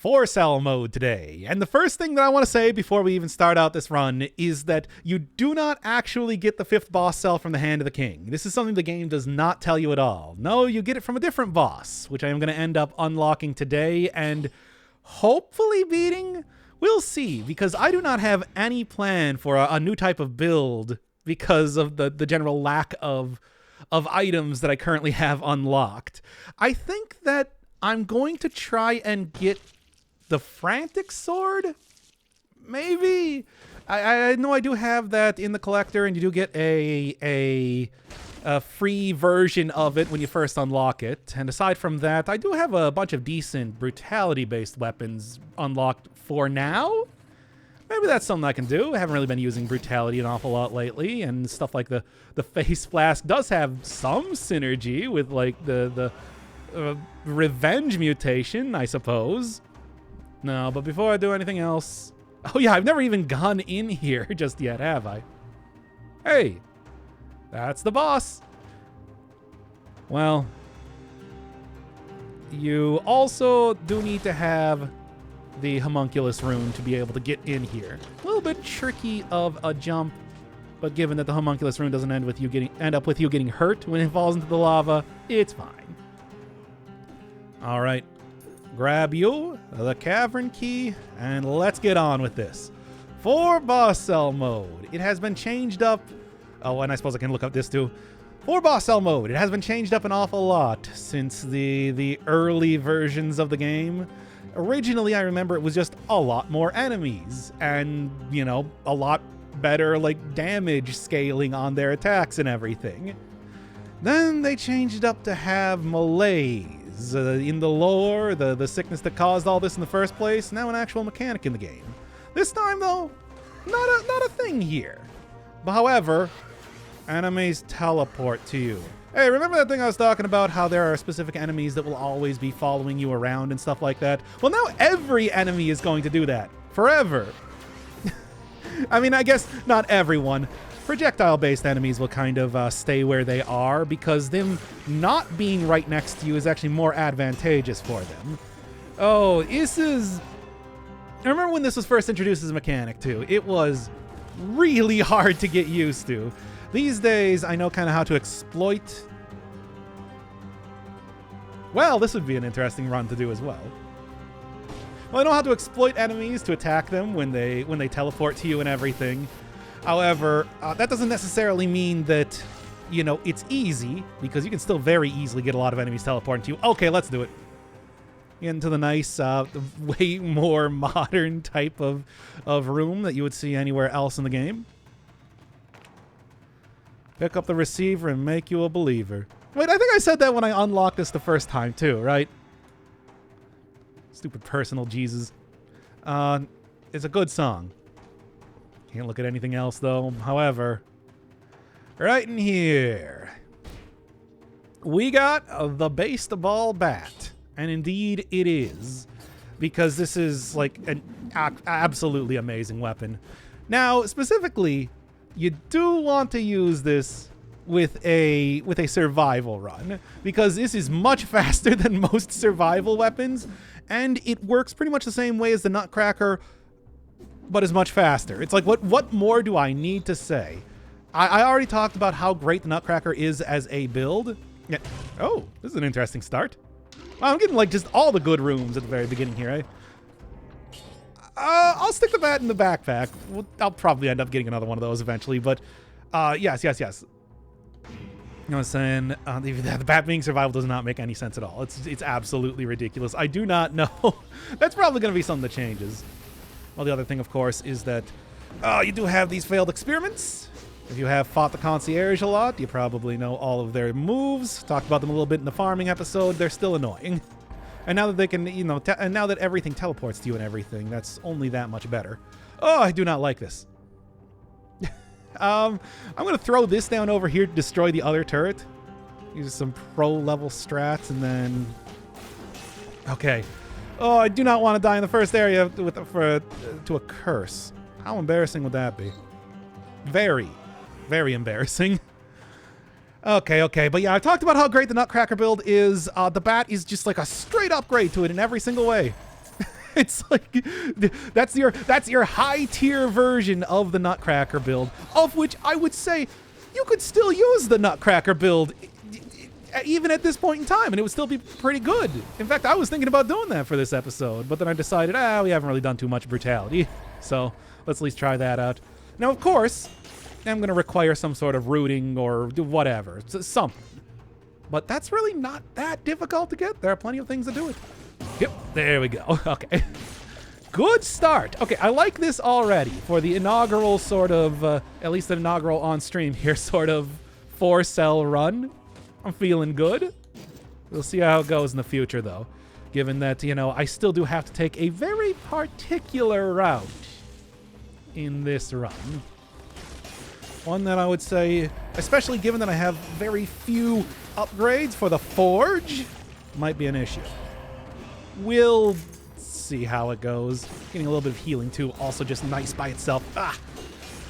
4-cell mode today. And the first thing that I want to say before we even start out this run is that you do not actually get the 5th boss cell from the Hand of the King. This is something the game does not tell you at all. No, you get it from a different boss, which I am going to end up unlocking today and hopefully beating. We'll see, because I do not have any plan for a new type of build because of the general lack of items that I currently have unlocked. I think that I'm going to try and get the Frantic Sword, maybe? I know I do have that in the collector, and you do get a free version of it when you first unlock it. And aside from that, I do have a bunch of decent brutality-based weapons unlocked for now. Maybe that's something I can do. I haven't really been using brutality an awful lot lately, and stuff like the Face Flask does have some synergy with like the revenge mutation, I suppose. No, but before I do anything else... Oh yeah, I've never even gone in here just yet, have I? Hey, that's the boss. Well, you also do need to have the homunculus rune to be able to get in here. A little bit tricky of a jump, but given that the homunculus rune doesn't end up with you getting hurt when it falls into the lava, it's fine. All right. Grab you, the cavern key, and let's get on with this. For boss cell mode, it has been changed up. Oh, and I suppose I can look up this too. For boss cell mode, it has been changed up an awful lot since the early versions of the game. Originally, I remember it was just a lot more enemies and, you know, a lot better like damage scaling on their attacks and everything. Then they changed it up to have malaise. In the lore, the sickness that caused all this in the first place, now an actual mechanic in the game. This time, though, not a thing here. But however, enemies teleport to you. Hey, remember that thing I was talking about, how there are specific enemies that will always be following you around and stuff like that? Well, now every enemy is going to do that. Forever. I mean, I guess not everyone. Projectile-based enemies will kind of stay where they are because them not being right next to you is actually more advantageous for them. Oh, this is... I remember when this was first introduced as a mechanic, too. It was really hard to get used to. These days, I know kind of how to exploit... Well, this would be an interesting run to do as well. Well, I know how to exploit enemies to attack them when they teleport to you and everything. However, that doesn't necessarily mean that, you know, it's easy, because you can still very easily get a lot of enemies teleporting to you. Okay, let's do it. Into the nice, way more modern type of room that you would see anywhere else in the game. Pick up the receiver and make you a believer. Wait, I think I said that when I unlocked this the first time too, right? Stupid personal Jesus. It's a good song. Can't look at anything else, though. However, right in here, we got the baseball bat. And indeed, it is. Because this is, like, an absolutely amazing weapon. Now, specifically, you do want to use this with a survival run. Because this is much faster than most survival weapons. And it works pretty much the same way as the Nutcracker, but is much faster. It's like, what more do I need to say? I already talked about how great the Nutcracker is as a build. Yeah. Oh, this is an interesting start. Wow, I'm getting like just all the good rooms at the very beginning here, eh? I'll stick the bat in the backpack. I'll probably end up getting another one of those eventually, but yes. You know what I'm saying? The bat being survival does not make any sense at all. It's absolutely ridiculous. I do not know. That's probably going to be something that changes. Well, the other thing, of course, is that you do have these failed experiments. If you have fought the concierge a lot, you probably know all of their moves. Talked about them a little bit in the farming episode. They're still annoying. And now that they can, you know, and now that everything teleports to you and everything, that's only that much better. Oh, I do not like this. I'm going to throw this down over here to destroy the other turret. Use some pro-level strats, and then... Okay. Oh, I do not want to die in the first area to a curse. How embarrassing would that be? Very, very embarrassing. Okay. But yeah, I've talked about how great the Nutcracker build is. The bat is just like a straight upgrade to it in every single way. It's like that's your high tier version of the Nutcracker build, of which I would say you could still use the Nutcracker build even at this point in time, and it would still be pretty good. In fact, I was thinking about doing that for this episode, but then I decided, we haven't really done too much brutality, so let's at least try that out. Now, of course, I'm going to require some sort of rooting or whatever, something. But that's really not that difficult to get. There are plenty of things to do it. Yep, there we go. Okay. Good start. Okay, I like this already for the inaugural sort of, at least the inaugural on-stream here, sort of 4-cell run. I'm feeling good. We'll see how it goes in the future, though, given that, I still do have to take a very particular route in this run. One that I would say, especially given that I have very few upgrades for the Forge, might be an issue. We'll see how it goes. Getting a little bit of healing, too, also just nice by itself.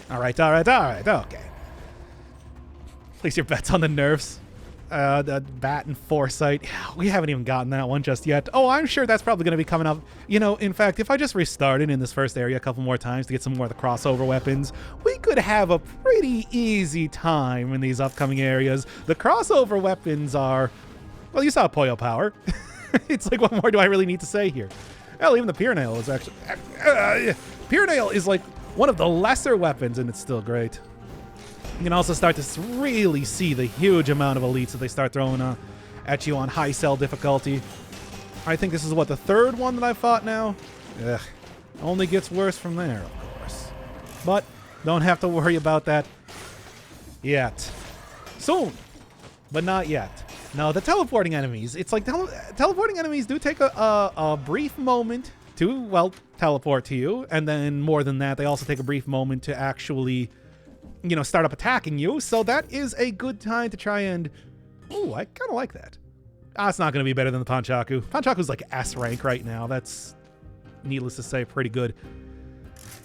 All right, okay. Place your bets on the nerfs. The Bat and Foresight. We haven't even gotten that one just yet. Oh, I'm sure that's probably going to be coming up. In fact, if I just restarted in this first area a couple more times to get some more of the crossover weapons, we could have a pretty easy time in these upcoming areas. The crossover weapons are, well, you saw Poyo Power. It's like, what more do I really need to say here? Hell, even the Pier Nail is actually... Pier Nail is like one of the lesser weapons, and it's still great. You can also start to really see the huge amount of elites that they start throwing at you on high cell difficulty. I think this is, the third one that I've fought now? Ugh. Only gets worse from there, of course. But don't have to worry about that yet. Soon, but not yet. No, the teleporting enemies. It's like teleporting enemies do take a brief moment to, well, teleport to you. And then more than that, they also take a brief moment to actually... start up attacking you, so that is a good time to try and... Ooh, I kind of like that. It's not going to be better than the Panchaku. Panchaku's like S rank right now. That's, needless to say, pretty good.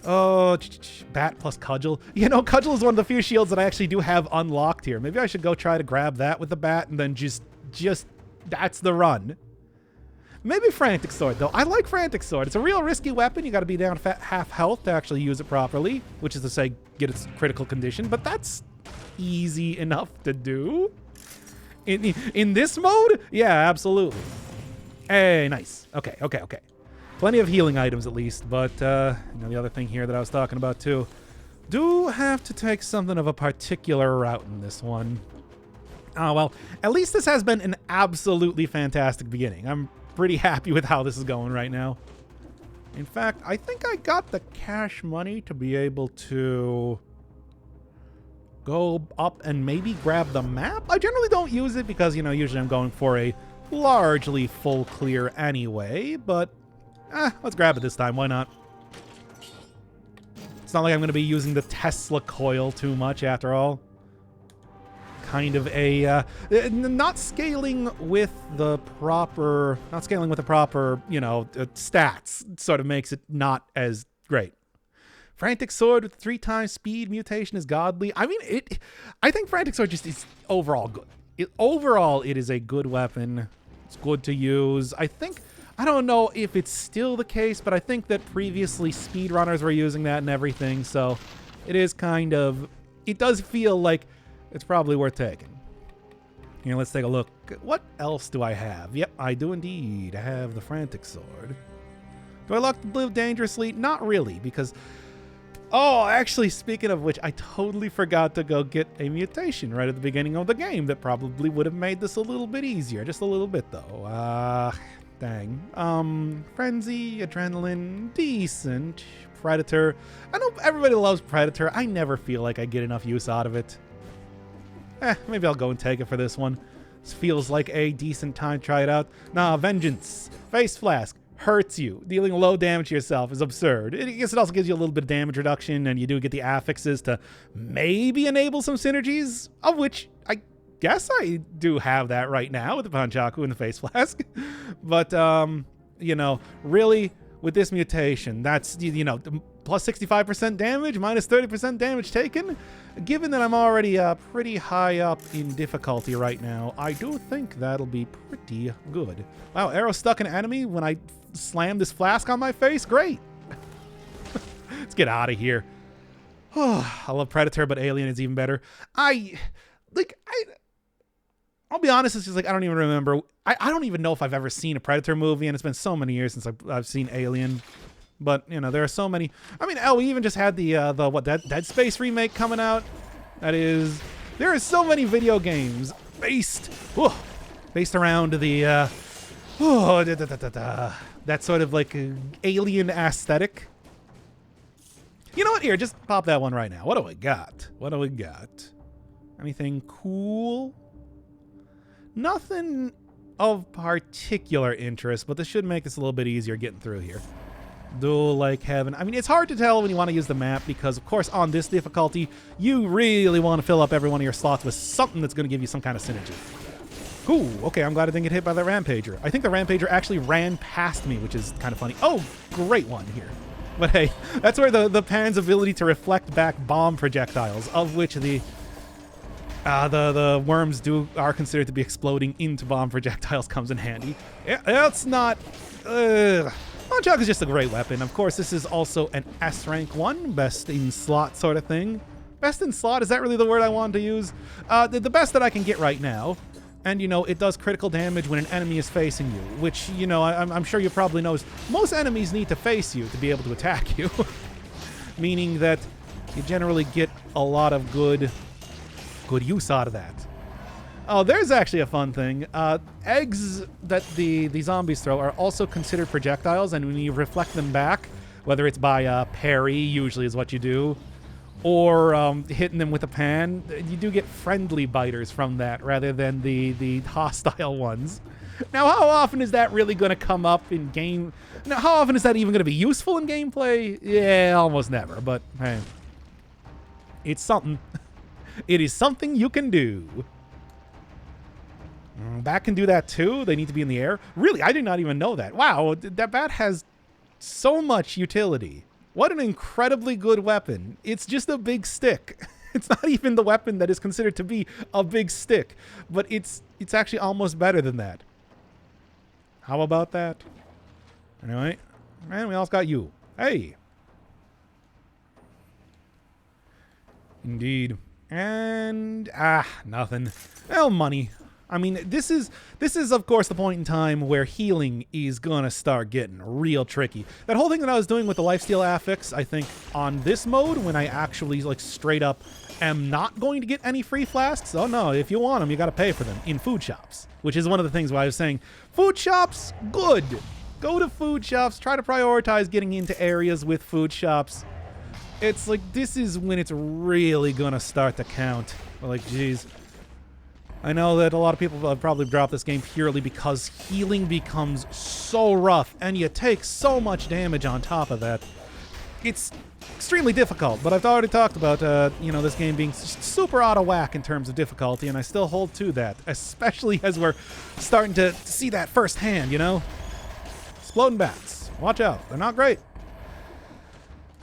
Oh, Bat plus Cudgel. Cudgel is one of the few shields that I actually do have unlocked here. Maybe I should go try to grab that with the Bat, and then just that's the run. Maybe Frantic Sword, though. I like Frantic Sword. It's a real risky weapon. You got to be down half health to actually use it properly, which is to say, get its critical condition. But that's easy enough to do. In this mode? Yeah, absolutely. Hey, nice. Okay. Plenty of healing items, at least. But, the other thing here that I was talking about, too. Do have to take something of a particular route in this one. Oh, well, at least this has been an absolutely fantastic beginning. I'm pretty happy with how this is going right now. In fact, I think I got the cash money to be able to go up and maybe grab the map. I generally don't use it because, usually I'm going for a largely full clear anyway, but let's grab it this time. Why not? It's not like I'm going to be using the Tesla coil too much after all. Kind of a not scaling with the proper stats sort of makes it not as great. Frantic Sword with 3x speed mutation is godly. I mean, I think Frantic Sword just is overall good. Overall, it is a good weapon. It's good to use. I don't know if it's still the case, but I think that previously speedrunners were using that and everything, so it does feel like it's probably worth taking. Here, let's take a look. What else do I have? Yep, I do indeed have the Frantic Sword. Do I like to live dangerously? Not really, because... Oh, actually, speaking of which, I totally forgot to go get a mutation right at the beginning of the game that probably would have made this a little bit easier. Just a little bit, though. Dang. Frenzy, Adrenaline, decent. Predator. I know everybody loves Predator. I never feel like I get enough use out of it. Maybe I'll go and take it for this one. This feels like a decent time to try it out. Nah, Vengeance. Face Flask. Hurts you. Dealing low damage to yourself is absurd. I guess it also gives you a little bit of damage reduction, and you do get the affixes to maybe enable some synergies, of which I guess I do have that right now with the Panchaku and the Face Flask. But, really, with this mutation, that's, plus 65% damage, minus 30% damage taken. Given that I'm already pretty high up in difficulty right now, I do think that'll be pretty good. Wow, arrow stuck an enemy when I slam this flask on my face? Great. Let's get out of here. I love Predator, but Alien is even better. I'll be honest, it's just like I don't even remember. I don't even know if I've ever seen a Predator movie, and it's been so many years since I've seen Alien. But, you know, there are so many. I mean, we even just had the Dead Space remake coming out. There are so many video games based around the, that sort of like alien aesthetic. You know what? Here, just pop that one right now. What do we got? Anything cool? Nothing of particular interest, but this should make this a little bit easier getting through here. Duel like heaven. I mean, it's hard to tell when you want to use the map because, of course, on this difficulty, you really want to fill up every one of your slots with something that's going to give you some kind of synergy. Ooh, okay, I'm glad I didn't get hit by that Rampager. I think the Rampager actually ran past me, which is kind of funny. Oh, great one here. But hey, that's where the Pan's ability to reflect back bomb projectiles, of which the worms are considered to be exploding into bomb projectiles, comes in handy. That's not... Nunchuck is just a great weapon. Of course, this is also an S rank one, best in slot sort of thing. Best in slot, is that really the word I wanted to use? The best that I can get right now. And, you know, it does critical damage when an enemy is facing you, which, you know, I'm sure you probably know most enemies need to face you to be able to attack you. Meaning that you generally get a lot of good use out of that. Oh, there's actually a fun thing. Eggs that the zombies throw are also considered projectiles, and when you reflect them back, whether it's by parry, usually is what you do, or hitting them with a pan, you do get friendly biters from that rather than the hostile ones. Now, how often is that really going to come up in game? Now, how often is that even going to be useful in gameplay? Yeah, almost never, but hey, it's something. It is something you can do. Bat can do that too. They need to be in the air. Really, I did not even know that. Wow, that bat has so much utility. What an incredibly good weapon. It's just a big stick. It's not even the weapon that is considered to be a big stick, but it's actually almost better than that. How about that? Anyway, man, we also got you. Hey. Indeed. And nothing. Well, money. I mean, this is of course the point in time where healing is gonna start getting real tricky. That whole thing that I was doing with the lifesteal affix, I think on this mode, when I actually like straight up am not going to get any free flasks. Oh no, if you want them, you gotta pay for them in food shops, which is one of the things why I was saying food shops, good. Go to food shops, try to prioritize getting into areas with food shops. It's like, this is when it's really gonna start to count. Like, geez. I know that a lot of people have probably dropped this game purely because healing becomes so rough and you take so much damage on top of that. It's extremely difficult, but I've already talked about, you know, this game being super out of whack in terms of difficulty, and I still hold to that, especially as we're starting to see that firsthand, you know? Exploding bats. Watch out. They're not great.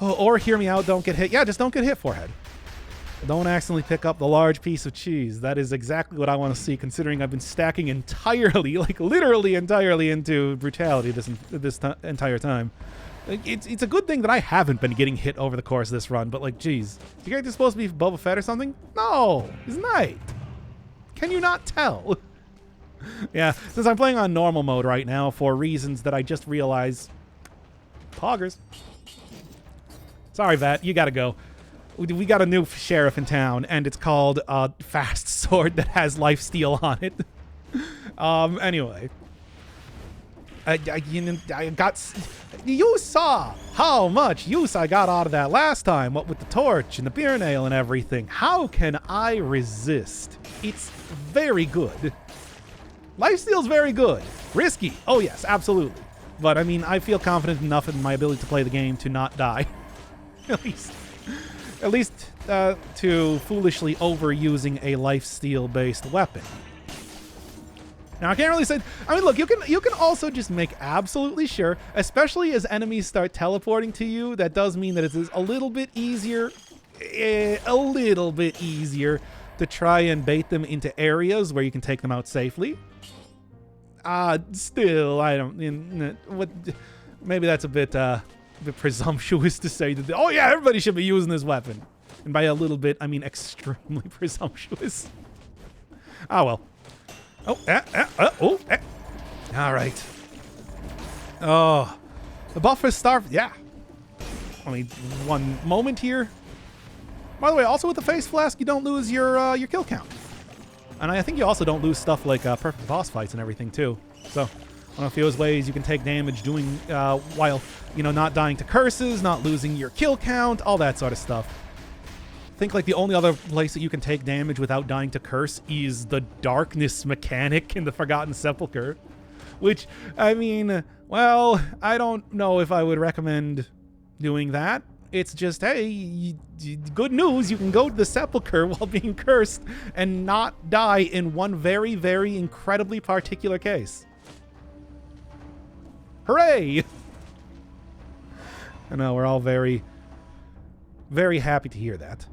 Oh, or hear me out, don't get hit. Yeah, just don't get hit, forehead. Don't accidentally pick up the large piece of cheese. That is exactly what I want to see, considering I've been stacking entirely, like literally entirely into brutality this entire time. It's a good thing that I haven't been getting hit over the course of this run, but like, geez. You guys are supposed to be Boba Fett or something? No, he's Knight. Can you not tell? Yeah, since I'm playing on normal mode right now for reasons that I just realized. Poggers. Sorry, Vat, you gotta go. We got a new sheriff in town, and it's called Fast Sword that has lifesteal on it. Anyway. You saw how much use I got out of that last time, what with the torch and the beer nail and everything. How can I resist? It's very good. Lifesteal's very good. Risky. Oh, yes, absolutely. But, I mean, I feel confident enough in my ability to play the game to not die. At least to foolishly overusing a lifesteal-based weapon. Now, I can't really say... I mean, look, you can also just make absolutely sure, especially as enemies start teleporting to you, that does mean that it is a little bit easier to try and bait them into areas where you can take them out safely. Still, I don't... maybe that's a bit presumptuous to say that, oh yeah, everybody should be using this weapon. And by a little bit, I mean extremely presumptuous. Ah, well. Oh, all right. Oh, the buff is starved. Yeah. Only one moment here. By the way, also with the face flask, you don't lose your kill count. And I think you also don't lose stuff like perfect boss fights and everything too. So, one of those ways you can take damage doing while, not dying to curses, not losing your kill count, all that sort of stuff. I think like the only other place that you can take damage without dying to curse is the darkness mechanic in the Forgotten Sepulchre. Which, I mean, well, I don't know if I would recommend doing that. It's just, hey, good news, you can go to the Sepulchre while being cursed and not die in one very, very incredibly particular case. Hooray! I know, we're all very, very happy to hear that.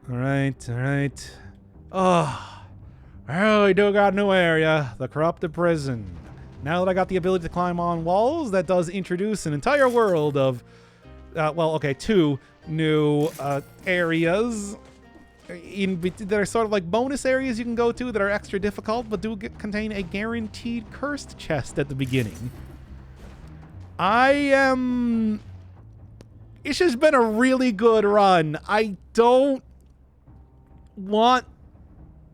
All right. Oh, we do got a new area, the Corrupted Prison. Now that I got the ability to climb on walls, that does introduce an entire world of, two new areas that are sort of like bonus areas you can go to that are extra difficult, but do contain a guaranteed cursed chest at the beginning. It's just been a really good run. I don't want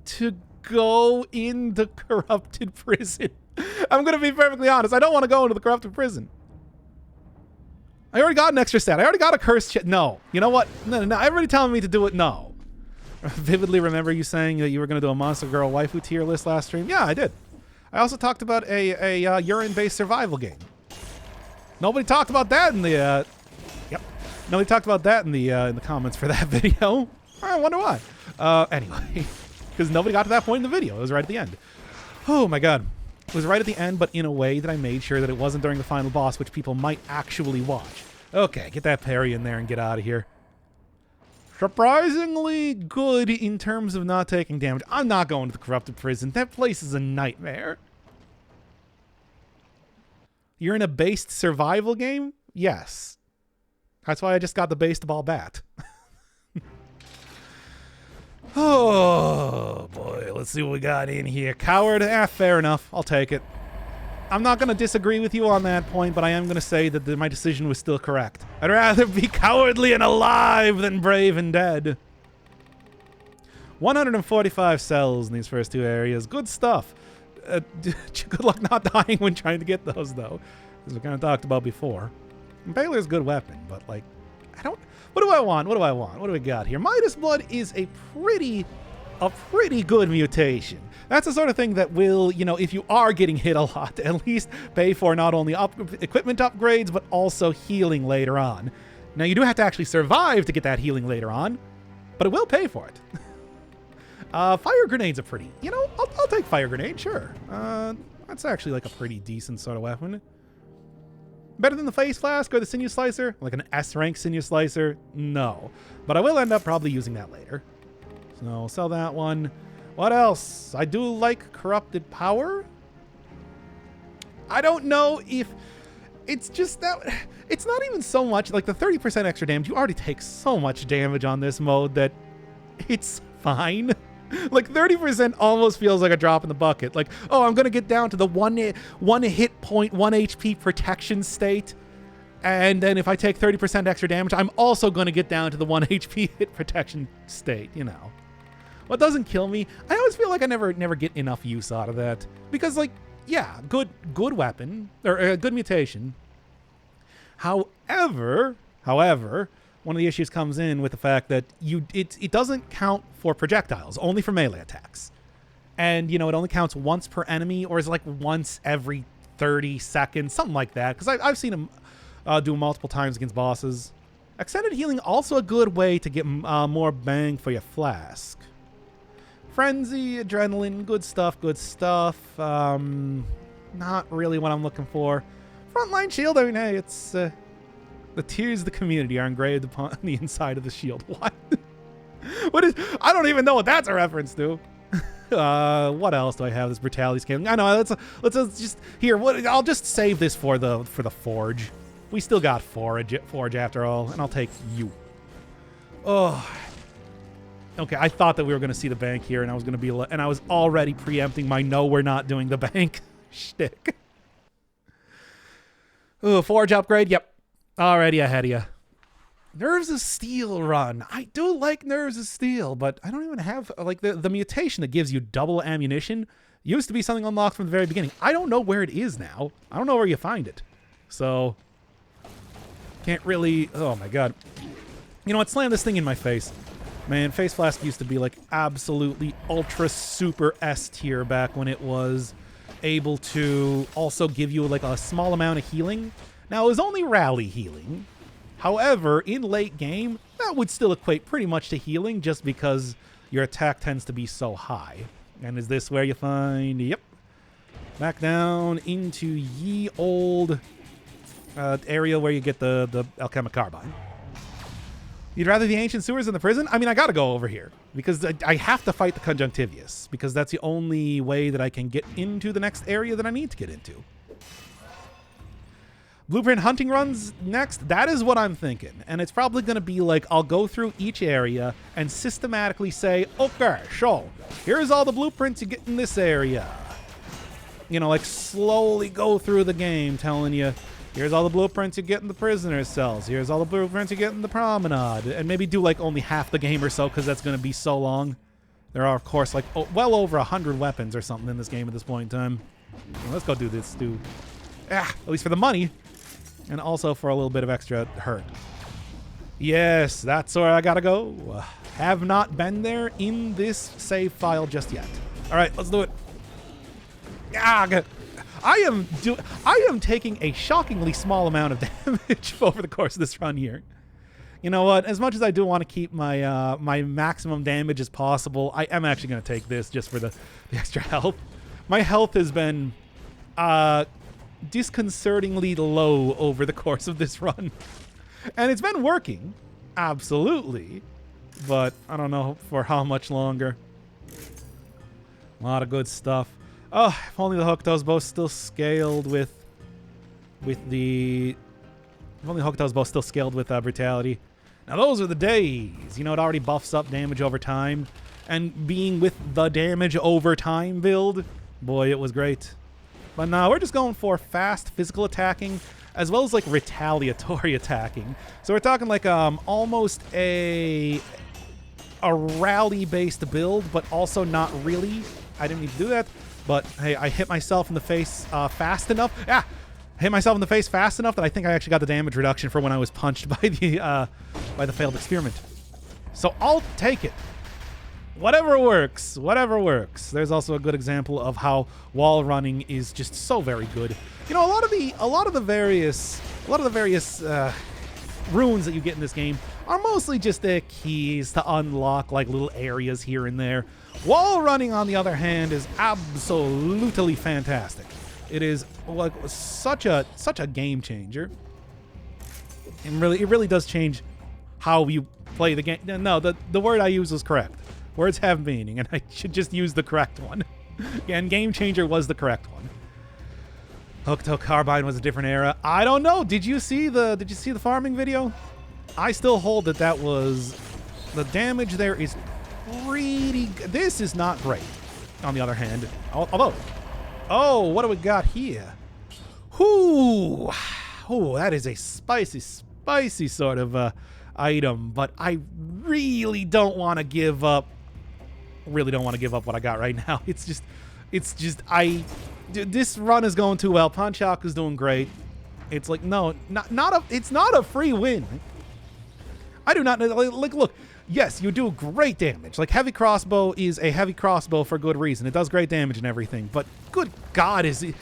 to go in the Corrupted Prison. I'm going to be perfectly honest. I don't want to go into the Corrupted Prison. I already got an extra stat. I already got a cursed chest. No. You know what? No. Everybody telling me to do it. No. I vividly remember you saying that you were going to do a Monster Girl waifu tier list last stream. Yeah, I did. I also talked about a urine-based survival game. Nobody talked about that in the... Nobody talked about that in the comments for that video. I wonder why. Anyway, because nobody got to that point in the video. It was right at the end. Oh my god. It was right at the end, but in a way that I made sure that it wasn't during the final boss, which people might actually watch. Okay, get that parry in there and get out of here. Surprisingly good in terms of not taking damage. I'm not going to the Corrupted Prison. That place is a nightmare. You're in a based survival game? Yes. That's why I just got the based ball bat. Oh, boy. Let's see what we got in here. Coward? Fair enough. I'll take it. I'm not going to disagree with you on that point, but I am going to say that my decision was still correct. I'd rather be cowardly and alive than brave and dead. 145 cells in these first two areas. Good stuff. Good luck not dying when trying to get those, though, as we kind of talked about before. Baylor's a good weapon, but, like, I don't... What do I want? What do we got here? Midas Blood is a pretty good mutation. That's the sort of thing that will, if you are getting hit a lot, at least pay for not only equipment upgrades, but also healing later on. Now, you do have to actually survive to get that healing later on, but it will pay for it. Fire grenades are pretty... I'll take fire grenade, sure. That's actually, like, a pretty decent sort of weapon. Better than the face flask or the sinew slicer? Like an S-rank sinew slicer? No. But I will end up probably using that later. So I'll sell that one. What else? I do like corrupted power. I don't know if it's just that... It's not even so much... Like the 30% extra damage, you already take so much damage on this mode that it's fine. Like 30% almost feels like a drop in the bucket. Like, oh, I'm going to get down to the one hit point, 1 HP protection state. And then if I take 30% extra damage, I'm also going to get down to the 1 HP hit protection state, What doesn't kill me, I always feel like I never get enough use out of that. Because, like, yeah, good weapon, or good mutation. However, one of the issues comes in with the fact that it doesn't count for projectiles, only for melee attacks. And, it only counts once per enemy, or is like once every 30 seconds, something like that. Because I've seen him do multiple times against bosses. Extended healing, also a good way to get more bang for your flask. Frenzy, adrenaline, good stuff, good stuff. Not really what I'm looking for. Frontline shield, I mean, hey, it's... the tears of the community are engraved upon the inside of the shield. What? What is... I don't even know what that's a reference to. What else do I have? This brutality scaling. I know. Let's just here. I'll just save this for the forge. We still got forge after all, and I'll take you. Oh. Okay. I thought that we were going to see the bank here, and I was going to be, and I was already preempting my no, we're not doing the bank shtick. Ooh, forge upgrade. Yep. Already ahead of you. Nerves of Steel run. I do like Nerves of Steel, but I don't even have, like, the mutation that gives you double ammunition used to be something unlocked from the very beginning. I don't know where it is now. I don't know where you find it. So, can't really, oh my god. You know what, slam this thing in my face. Man, Face Flask used to be, like, absolutely ultra super S tier back when it was able to also give you, like, a small amount of healing. Now, it was only rally healing. However, in late game, that would still equate pretty much to healing just because your attack tends to be so high. And is this where you find... Yep. Back down into ye old area where you get the alchemic carbine. You'd rather the ancient sewers than the prison? I mean, I gotta go over here because I have to fight the Conjunctivius because that's the only way that I can get into the next area that I need to get into. Blueprint hunting runs next? That is what I'm thinking. And it's probably going to be like, I'll go through each area and systematically say, okay, so here's all the blueprints you get in this area. You know, like slowly go through the game telling you, here's all the blueprints you get in the prisoner's cells. Here's all the blueprints you get in the promenade. And maybe do like only half the game or so because that's going to be so long. There are, of course, like well over 100 weapons or something in this game at this point in time. Well, let's go do this, dude. At least for the money. And also for a little bit of extra hurt. Yes, that's where I gotta go. Have not been there in this save file just yet. All right, let's do it. I am taking a shockingly small amount of damage over the course of this run here. You know what? As much as I do want to keep my my maximum damage as possible, I am actually going to take this just for the extra health. My health has been disconcertingly low over the course of this run. And it's been working, absolutely, but I don't know for how much longer. A lot of good stuff. Oh, if only the Hokuto's bow still scaled with the... If only Hokuto's bow still scaled with brutality. Now those are the days. You know, it already buffs up damage over time. And being with the damage over time build, boy, it was great. But now we're just going for fast physical attacking as well as like retaliatory attacking. So we're talking like almost a rally-based build, but also not really. I didn't need to do that, but hey, I hit myself in the face fast enough. Hit myself in the face fast enough that I think I actually got the damage reduction for when I was punched by the failed experiment. So I'll take it. Whatever works, whatever works. There's also a good example of how wall running is just so very good. You know, a lot of the various runes that you get in this game are mostly just the keys to unlock like little areas here and there. Wall running, on the other hand, is absolutely fantastic. It is like such a game changer. And it really does change how you play the game. No, the word I use was correct. Words have meaning, and I should just use the correct one. And Game Changer was the correct one. Hokuto Carbine was a different era. I don't know. Did you see the farming video? I still hold that was the damage there is pretty good. This is not great. On the other hand, although, oh, what do we got here? Ooh, that is a spicy sort of item, but I really don't want to give up. Really don't want to give up what I got right now. It's just this run is going too well. Punch-Out is doing great. It's like, no, it's not a free win. I do not know. Like, look, yes, you do great damage. Like, heavy crossbow is a heavy crossbow for good reason. It does great damage and everything. But good God, it's going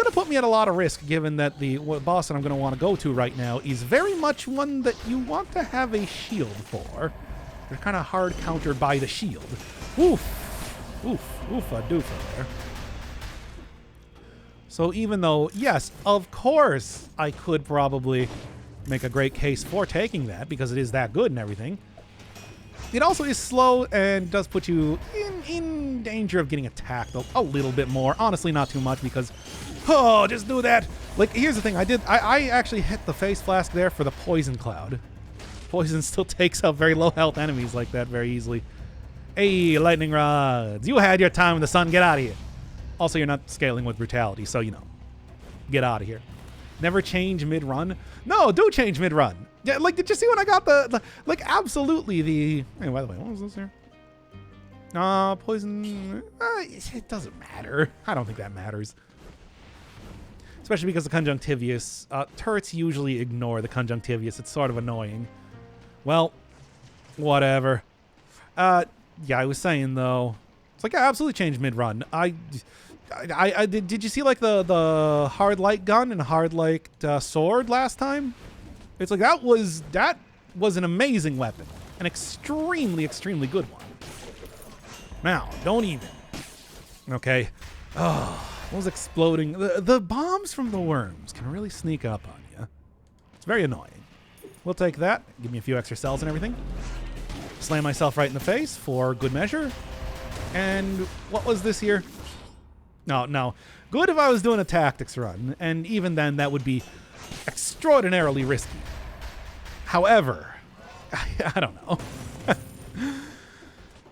to put me at a lot of risk, given that the boss that I'm going to want to go to right now is very much one that you want to have a shield for. They're kind of hard countered by the shield. Oof. Oofa doofa there. So even though, yes, of course, I could probably make a great case for taking that because it is that good and everything, it also is slow and does put you in danger of getting attacked a little bit more. Honestly, not too much because, oh, just do that. Like, here's the thing. I actually hit the face flask there for the poison cloud. Poison still takes out very low health enemies like that very easily. Hey, lightning rods. You had your time in the sun. Get out of here. Also, you're not scaling with brutality, so, you know, get out of here. Never change mid-run? No, do change mid-run. Yeah, like, did you see when I got the like, absolutely the... Hey, by the way, what was this here? Poison... it doesn't matter. I don't think that matters. Especially because the Conjunctivius... turrets usually ignore the Conjunctivius. It's sort of annoying. Well, whatever. Yeah, I was saying, though... It's like, I absolutely changed mid-run. Did you see, like, the hard light gun and hard light sword last time? It's like, that was an amazing weapon. An extremely, extremely good one. Now, don't even. Okay. Oh, what was exploding? The bombs from the worms can really sneak up on you. It's very annoying. We'll take that. Give me a few extra cells and everything. Slam myself right in the face for good measure. And what was this here? No. Good if I was doing a tactics run, and even then that would be extraordinarily risky. However, I don't know.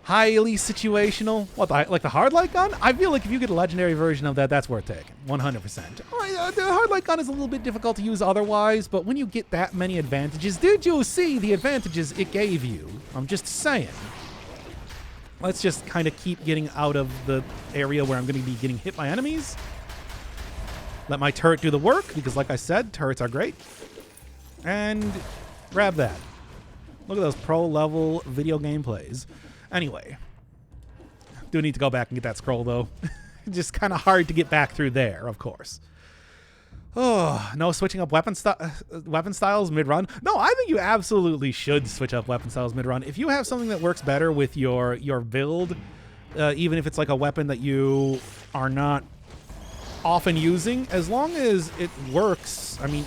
Highly situational. What, like the hard light gun? I feel like if you get a legendary version of that, that's worth taking. 100%. The hard light gun is a little bit difficult to use otherwise, but when you get that many advantages, did you see the advantages it gave you? I'm just saying. Let's just kind of keep getting out of the area where I'm going to be getting hit by enemies. Let my turret do the work, because like I said, turrets are great. And grab that. Look at those pro-level video game plays. Anyway. Do need to go back and get that scroll, though. Just kind of hard to get back through there, of course. Oh, no switching up weapon styles mid-run? No, I think you absolutely should switch up weapon styles mid-run. If you have something that works better with your build, even if it's like a weapon that you are not often using, as long as it works, I mean,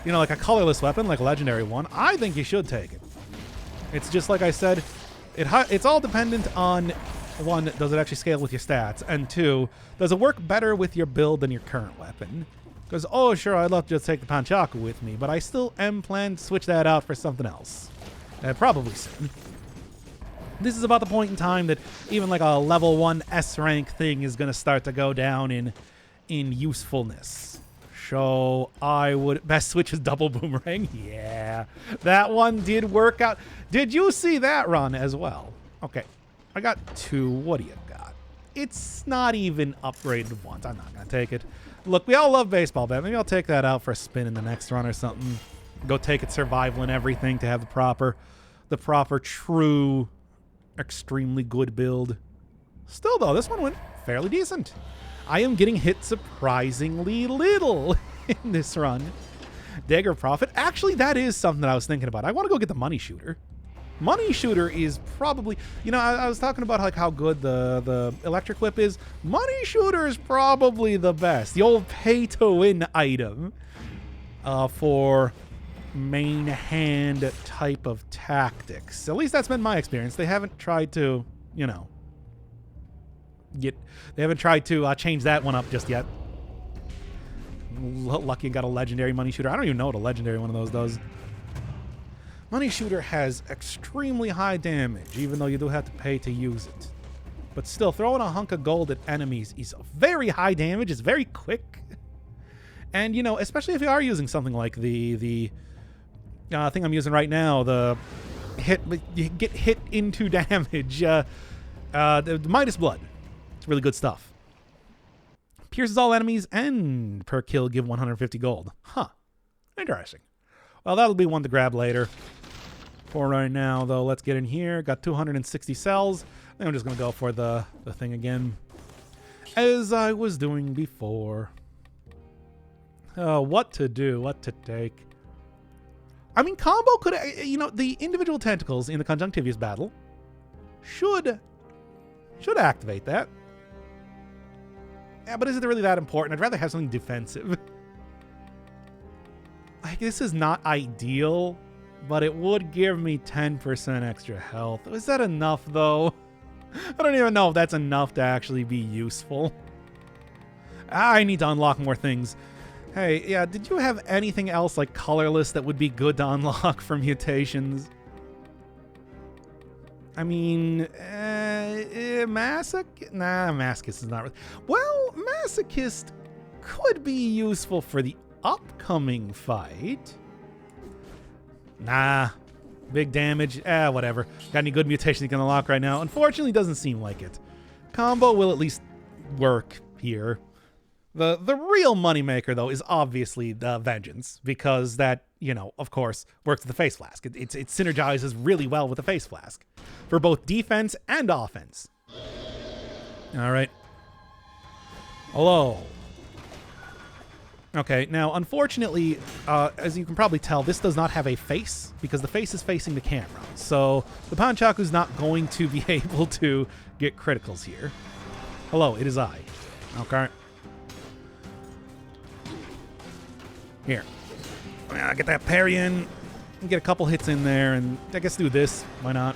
you know, like a colorless weapon, like a legendary one, I think you should take it. It's just like I said, it's all dependent on, one, does it actually scale with your stats? And two, does it work better with your build than your current weapon? Because, oh, sure, I'd love to just take the Panchaku with me, but I still am planning to switch that out for something else. Probably soon. This is about the point in time that even like a level 1 S rank thing is going to start to go down in usefulness. So I would... Best switch is double boomerang. Yeah, that one did work out. Did you see that run as well? Okay, I got 2. What do you got? It's not even upgraded once. I'm not going to take it. Look, we all love baseball bat. Maybe I'll take that out for a spin in the next run or something. Go take it survival and everything to have the proper, true, extremely good build. Still, though, this one went fairly decent. I am getting hit surprisingly little in this run. Dagger Prophet. Actually, that is something that I was thinking about. I want to go get the Money Shooter. Money Shooter is probably, you know, I was talking about like how good the Electric Whip is. Money Shooter is probably the best. The old pay-to-win item for main hand type of tactics. At least that's been my experience. They haven't tried to, you know, change that one up just yet. Lucky I got a legendary Money Shooter. I don't even know what a legendary one of those does. Money Shooter has extremely high damage, even though you do have to pay to use it. But still, throwing a hunk of gold at enemies is very high damage. It's very quick. And, you know, especially if you are using something like the thing I'm using right now, the get hit into damage, the Midas Blood. It's really good stuff. Pierces all enemies and per kill give 150 gold. Huh. Interesting. Well, that'll be one to grab later. For right now, though, let's get in here. Got 260 cells. I think I'm just going to go for the thing again. As I was doing before. What to do, what to take. I mean, combo could... You know, the individual tentacles in the Conjunctivius battle should Should activate that. Yeah, but is it really that important? I'd rather have something defensive. Like, this is not ideal, but it would give me 10% extra health. Is that enough, though? I don't even know if that's enough to actually be useful. I need to unlock more things. Hey, yeah, did you have anything else, like, colorless that would be good to unlock for mutations? I mean, Masochist? Nah, Masochist is not really... Well, Masochist could be useful for the upcoming fight. Nah. Big damage. Whatever. Got any good mutations you can unlock right now? Unfortunately, doesn't seem like it. Combo will at least work here. The real moneymaker, though, is obviously the Vengeance, because that, you know, of course, works with the Face Flask. It synergizes really well with the Face Flask for both defense and offense. All right. Hello. Okay, now, unfortunately, as you can probably tell, this does not have a face, because the face is facing the camera. So the Panchaku's not going to be able to get criticals here. Hello, it is I. Okay. Here. Get that parry in. Get a couple hits in there, and I guess do this. Why not?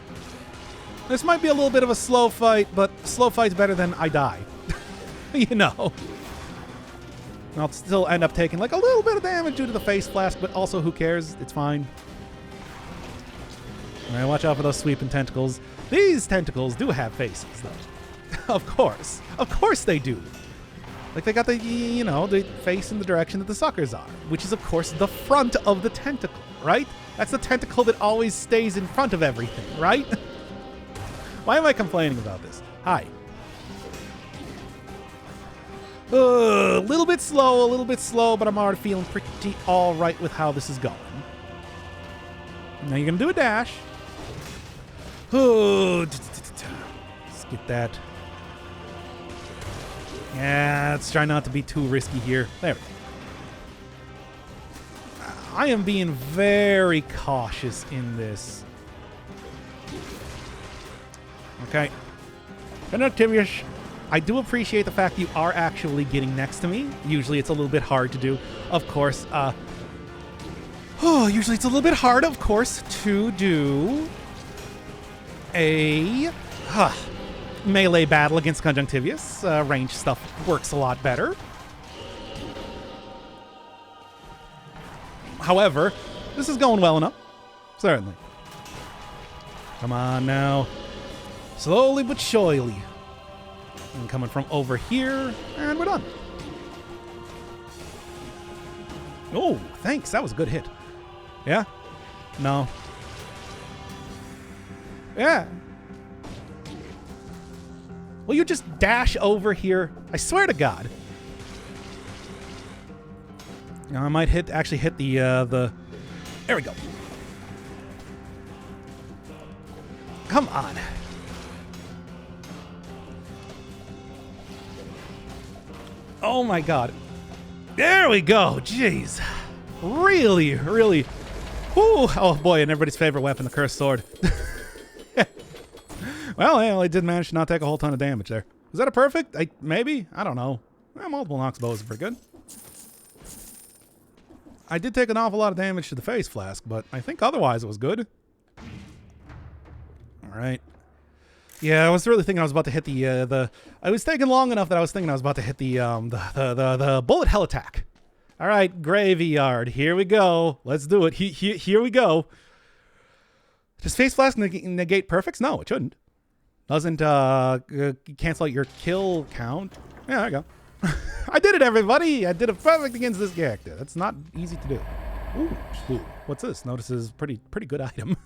This might be a little bit of a slow fight, but slow fight's better than I die. You know. I'll still end up taking like a little bit of damage due to the Face Flask, but also who cares? It's fine. Alright, watch out for those sweeping tentacles. These tentacles do have faces, though. Of course. Of course they do. Like, they got the, you know, the face in the direction that the suckers are, which is, of course, the front of the tentacle, right? That's the tentacle that always stays in front of everything, right? Why am I complaining about this? Hi. A little bit slow, but I'm already feeling pretty all right with how this is going. Now you're going to do a dash. Let's get that. Yeah, let's try not to be too risky here. There we go. I am being very cautious in this. Okay. Conjunctivius, I do appreciate the fact you are actually getting next to me. Usually it's a little bit hard to do. Of course, usually it's a little bit hard, of course, to do a melee battle against Conjunctivius. Range stuff works a lot better. However, this is going well enough. Certainly. Come on now. Slowly but surely. And coming from over here, and we're done. Oh, thanks. That was a good hit. Yeah? No. Yeah. Will you just dash over here? I swear to God. Now I might actually hit the there we go. Come on. Oh my God. There we go. Jeez. Really, really. Whew. Oh boy, and everybody's favorite weapon, the cursed sword. Well, I did manage to not take a whole ton of damage there. Was that a perfect? Maybe? I don't know. Multiple Nox bows are pretty good. I did take an awful lot of damage to the Face Flask, but I think otherwise it was good. All right. Yeah, I was really thinking I was about to hit the. I was taking long enough that I was thinking I was about to hit the bullet hell attack. All right, Graveyard. Here we go. Let's do it. Here we go. Does Face Flask negate perfects? No, it shouldn't. Doesn't cancel out your kill count. Yeah, there you go. I did it, everybody. I did a perfect against this character. That's not easy to do. Ooh. What's this? Notice this is pretty good item.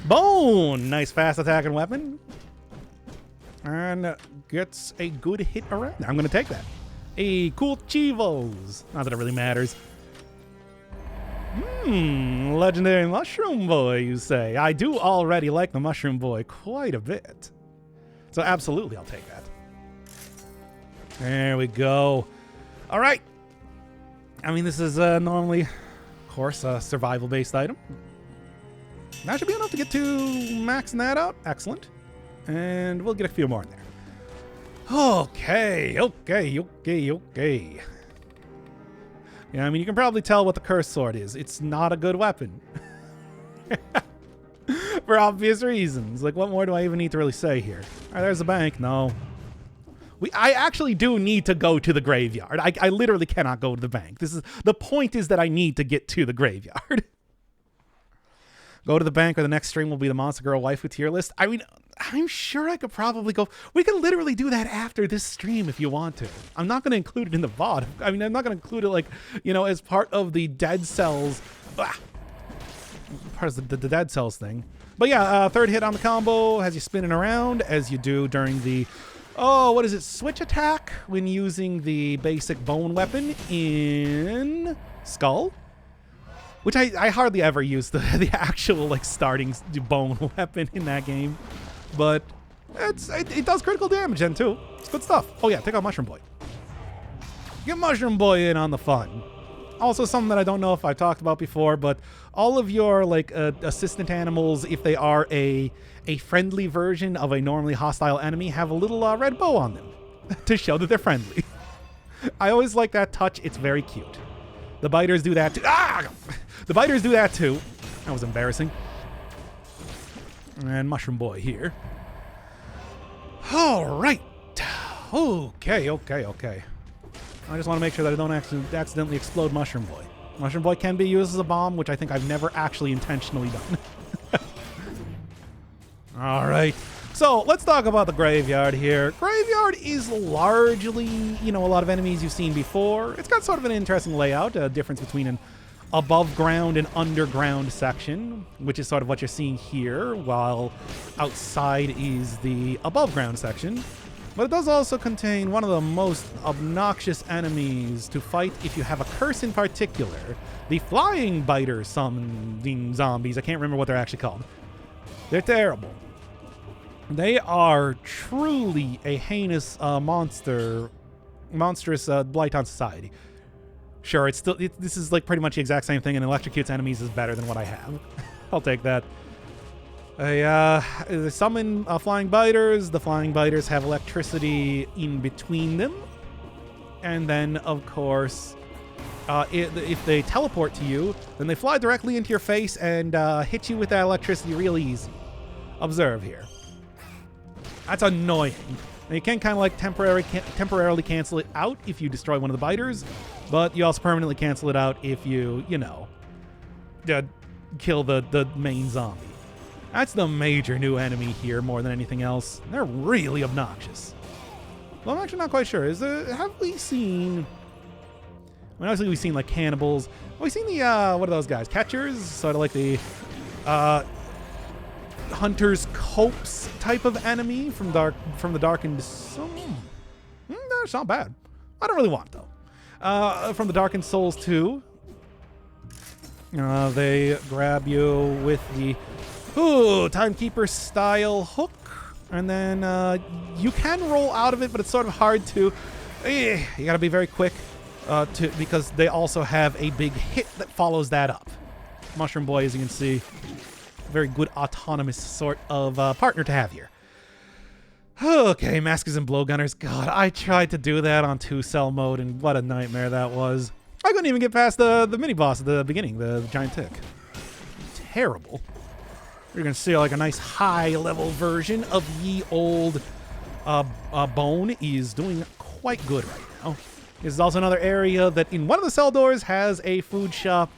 Bone! Nice fast attacking weapon. And gets a good hit around. I'm going to take that. Cool Chivos. Not that it really matters. Legendary Mushroom Boy, you say. I do already like the Mushroom Boy quite a bit. So absolutely, I'll take that. There we go. All right. I mean, this is normally, of course, a survival-based item. That should be enough to get to maxing that out. Excellent. And we'll get a few more in there. Okay. Yeah, I mean, you can probably tell what the cursed sword is. It's not a good weapon. For obvious reasons. Like, what more do I even need to really say here? All right, there's the bank. No. I actually do need to go to the graveyard. I literally cannot go to the bank. The point is that I need to get to the graveyard. Go to the bank, or the next stream will be the Monster Girl waifu tier list. I mean, I'm sure I could probably go. We could literally do that after this stream if you want to. I'm not going to include it in the VOD. I mean, I'm not going to include it, like, you know, as part of the Dead Cells. Part of the Dead Cells thing. But yeah, third hit on the combo has you spinning around, as you do during the, what is it, switch attack when using the basic bone weapon in Skull. Which I hardly ever use the actual, like, starting bone weapon in that game. But it does critical damage then, too. It's good stuff. Oh, yeah, take out Mushroom Boy. Get Mushroom Boy in on the fun. Also, something that I don't know if I've talked about before, but all of your, like, assistant animals, if they are a friendly version of a normally hostile enemy, have a little red bow on them to show that they're friendly. I always like that touch. It's very cute. The biters do that too. The biters do that too. That was embarrassing. And Mushroom Boy here. All right. Okay. I just want to make sure that I don't accidentally explode Mushroom Boy. Mushroom Boy can be used as a bomb, which I think I've never actually intentionally done. All right. So let's talk about the graveyard here. Graveyard is largely, you know, a lot of enemies you've seen before. It's got sort of an interesting layout, a difference between an above ground and underground section, which is sort of what you're seeing here, while outside is the above ground section. But it does also contain one of the most obnoxious enemies to fight if you have a curse in particular. The flying biter summoning zombies. I can't remember what they're actually called. They're terrible. They are truly a heinous monstrous blight on society. Sure, it's still this is like pretty much the exact same thing, and electrocutes enemies is better than what I have. I'll take that. They summon flying biters. The flying biters have electricity in between them, and then of course, if they teleport to you, then they fly directly into your face and hit you with that electricity real easy. Observe here. That's annoying. Now you can kind of like temporarily cancel it out if you destroy one of the biters, but you also permanently cancel it out if you know, kill the main zombie. That's the major new enemy here more than anything else. They're really obnoxious. Well, I'm actually not quite sure. Have we seen... I mean, obviously we've seen like cannibals. Have we seen the, what are those guys? Catchers? Sort of like the, Hunter's Copes type of enemy from the Darkened... That's not bad. I don't really want it, though. From the Darkened Souls 2. They grab you with the Timekeeper style hook, and then you can roll out of it, but it's sort of hard to. You gotta be very quick because they also have a big hit that follows that up. Mushroom Boy, as you can see, very good autonomous sort of partner to have here. Okay, Maskers and Blowgunners. God, I tried to do that on 2-cell mode, and what a nightmare that was. I couldn't even get past the mini-boss at the beginning, the giant tick. Terrible. You're going to see like a nice high-level version of ye old Bone is doing quite good right now. This is also another area that in one of the cell doors has a food shop.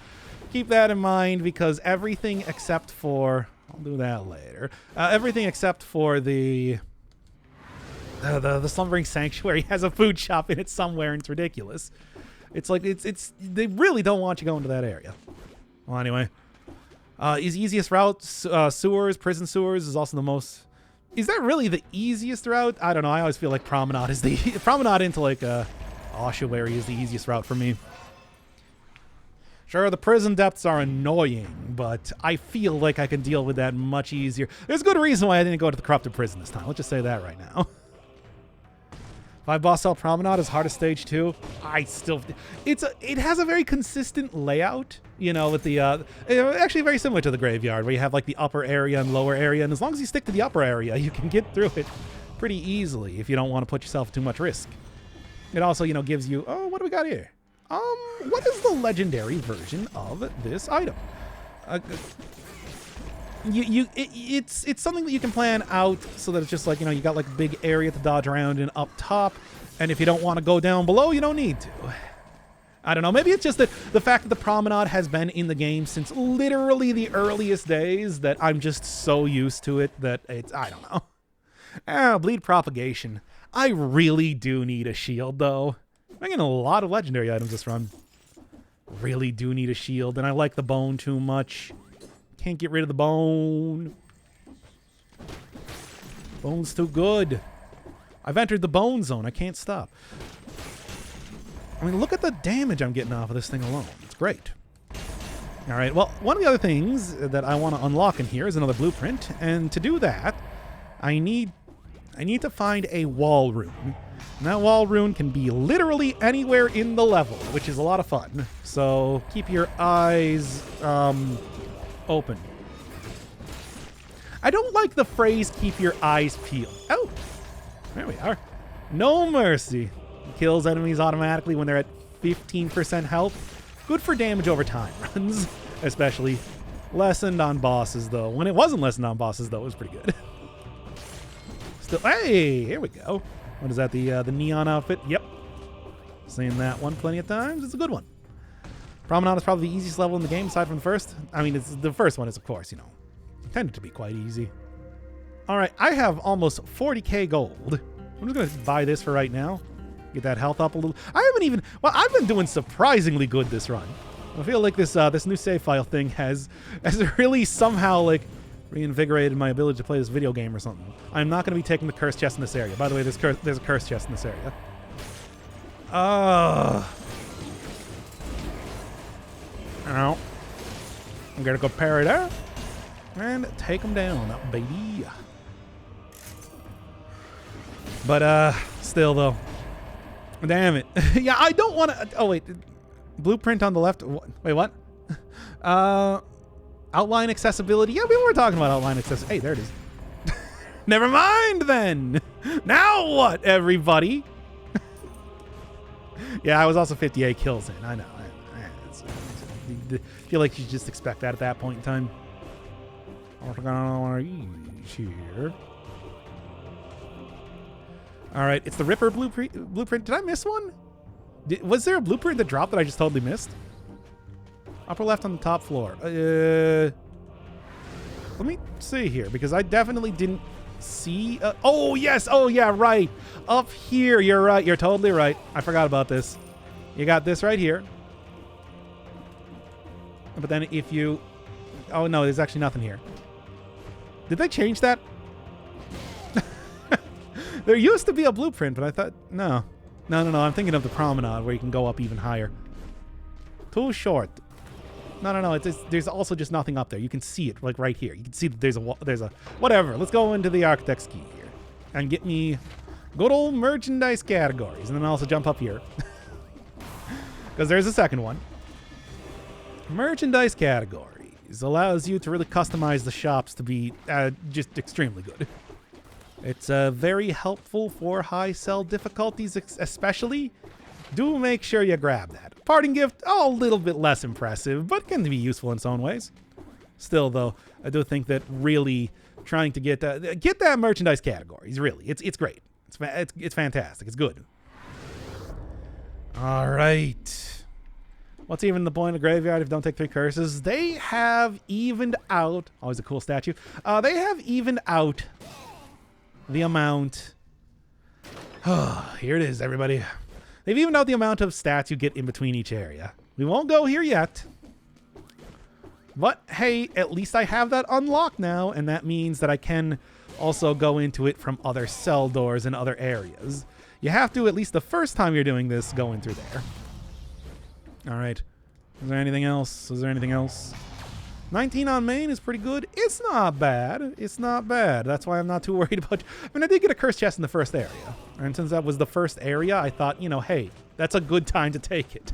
Keep that in mind because everything except for... I'll do that later. Everything except for the Slumbering Sanctuary has a food shop in it somewhere, and it's ridiculous. It's like, they really don't want you going to that area. Well, anyway. Is easiest route, sewers, prison sewers is also the most... Is that really the easiest route? I don't know. I always feel like Promenade is the... Promenade into, like, Ossuary is the easiest route for me. Sure, the prison depths are annoying, but I feel like I can deal with that much easier. There's a good reason why I didn't go to the Corrupted Prison this time. Let's just say that right now. 5 boss cell Promenade is hardest stage 2. I still... It has a very consistent layout. You know, with the, actually very similar to the graveyard, where you have like the upper area and lower area, and as long as you stick to the upper area, you can get through it pretty easily if you don't want to put yourself too much risk. It also, you know, gives you, oh, what do we got here? What is the legendary version of this item? It's something that you can plan out so that it's just like, you know, you got like a big area to dodge around in up top, and if you don't want to go down below, you don't need to. I don't know, maybe it's just that the fact that the promenade has been in the game since literally the earliest days that I'm just so used to it that it's, I don't know. Bleed propagation. I really do need a shield, though. I'm getting a lot of legendary items this run. Really do need a shield, and I like the bone too much. Can't get rid of the bone. Bone's too good. I've entered the bone zone. I can't stop. I mean, look at the damage I'm getting off of this thing alone. It's great. All right, well, one of the other things that I want to unlock in here is another blueprint, and to do that, I need to find a wall rune. And that wall rune can be literally anywhere in the level, which is a lot of fun. So keep your eyes open. I don't like the phrase, keep your eyes peeled. Oh, there we are. No mercy. Kills enemies automatically when they're at 15% health. Good for damage over time runs, especially. Lessened on bosses, though. When it wasn't lessened on bosses, though, it was pretty good. Still, hey, here we go. What is that, the neon outfit? Yep. Seen that one plenty of times. It's a good one. Promenade is probably the easiest level in the game, aside from the first. I mean, it's the first one is, of course, you know, intended to be quite easy. All right, I have almost 40k gold. I'm just going to buy this for right now. Get that health up a little. I haven't even, well, I've been doing surprisingly good this run. I feel like this this new save file thing has really somehow, like, reinvigorated my ability to play this video game or something. I'm not going to be taking the cursed chest in this area. By the way, there's a cursed chest in this area. Ow. I'm going to go parry there and take them down, baby. But, still, though. Damn it. Yeah, I don't want to... Oh, wait. Blueprint on the left. Wait, what? Outline accessibility. Yeah, we were talking about outline accessibility. Hey, there it is. Never mind, then. Now what, everybody? Yeah, I was also 58 kills in. I know. I feel like you just expect that at that point in time. Here. All right, it's the Ripper blueprint. Did I miss one? Was there a blueprint that dropped that I just totally missed? Upper left on the top floor. Let me see here, because I definitely didn't see... oh, yes! Oh, yeah, right! Up here, you're right. You're totally right. I forgot about this. You got this right here. But then if you... Oh, no, there's actually nothing here. Did they change that? There used to be a blueprint, but I thought... No. No. I'm thinking of the promenade where you can go up even higher. Too short. No. There's also just nothing up there. You can see it, like right here. You can see that there's a... Whatever. Let's go into the Architect's Key here. And get me good old merchandise categories. And then also jump up here. Because there's a second one. Merchandise categories allows you to really customize the shops to be just extremely good. It's very helpful for high sell difficulties, especially. Do make sure you grab that. Parting gift, a little bit less impressive, but can be useful in its own ways. Still, though, I do think that really trying to get that merchandise categories, really, it's great. It's fantastic. It's good. All right. What's even the point of the graveyard if you don't take 3 curses? They have evened out. Always a cool statue. They have evened out the amount. Here it is, everybody. They've evened out the amount of stats you get in between each area. We won't go here yet. But hey, at least I have that unlocked now, and that means that I can also go into it from other cell doors in other areas. You have to, at least the first time you're doing this, go in through there. All right. Is there anything else? 19 on main is pretty good. It's not bad. That's why I'm not too worried about... I mean, I did get a cursed chest in the first area. And since that was the first area, I thought, you know, hey, that's a good time to take it.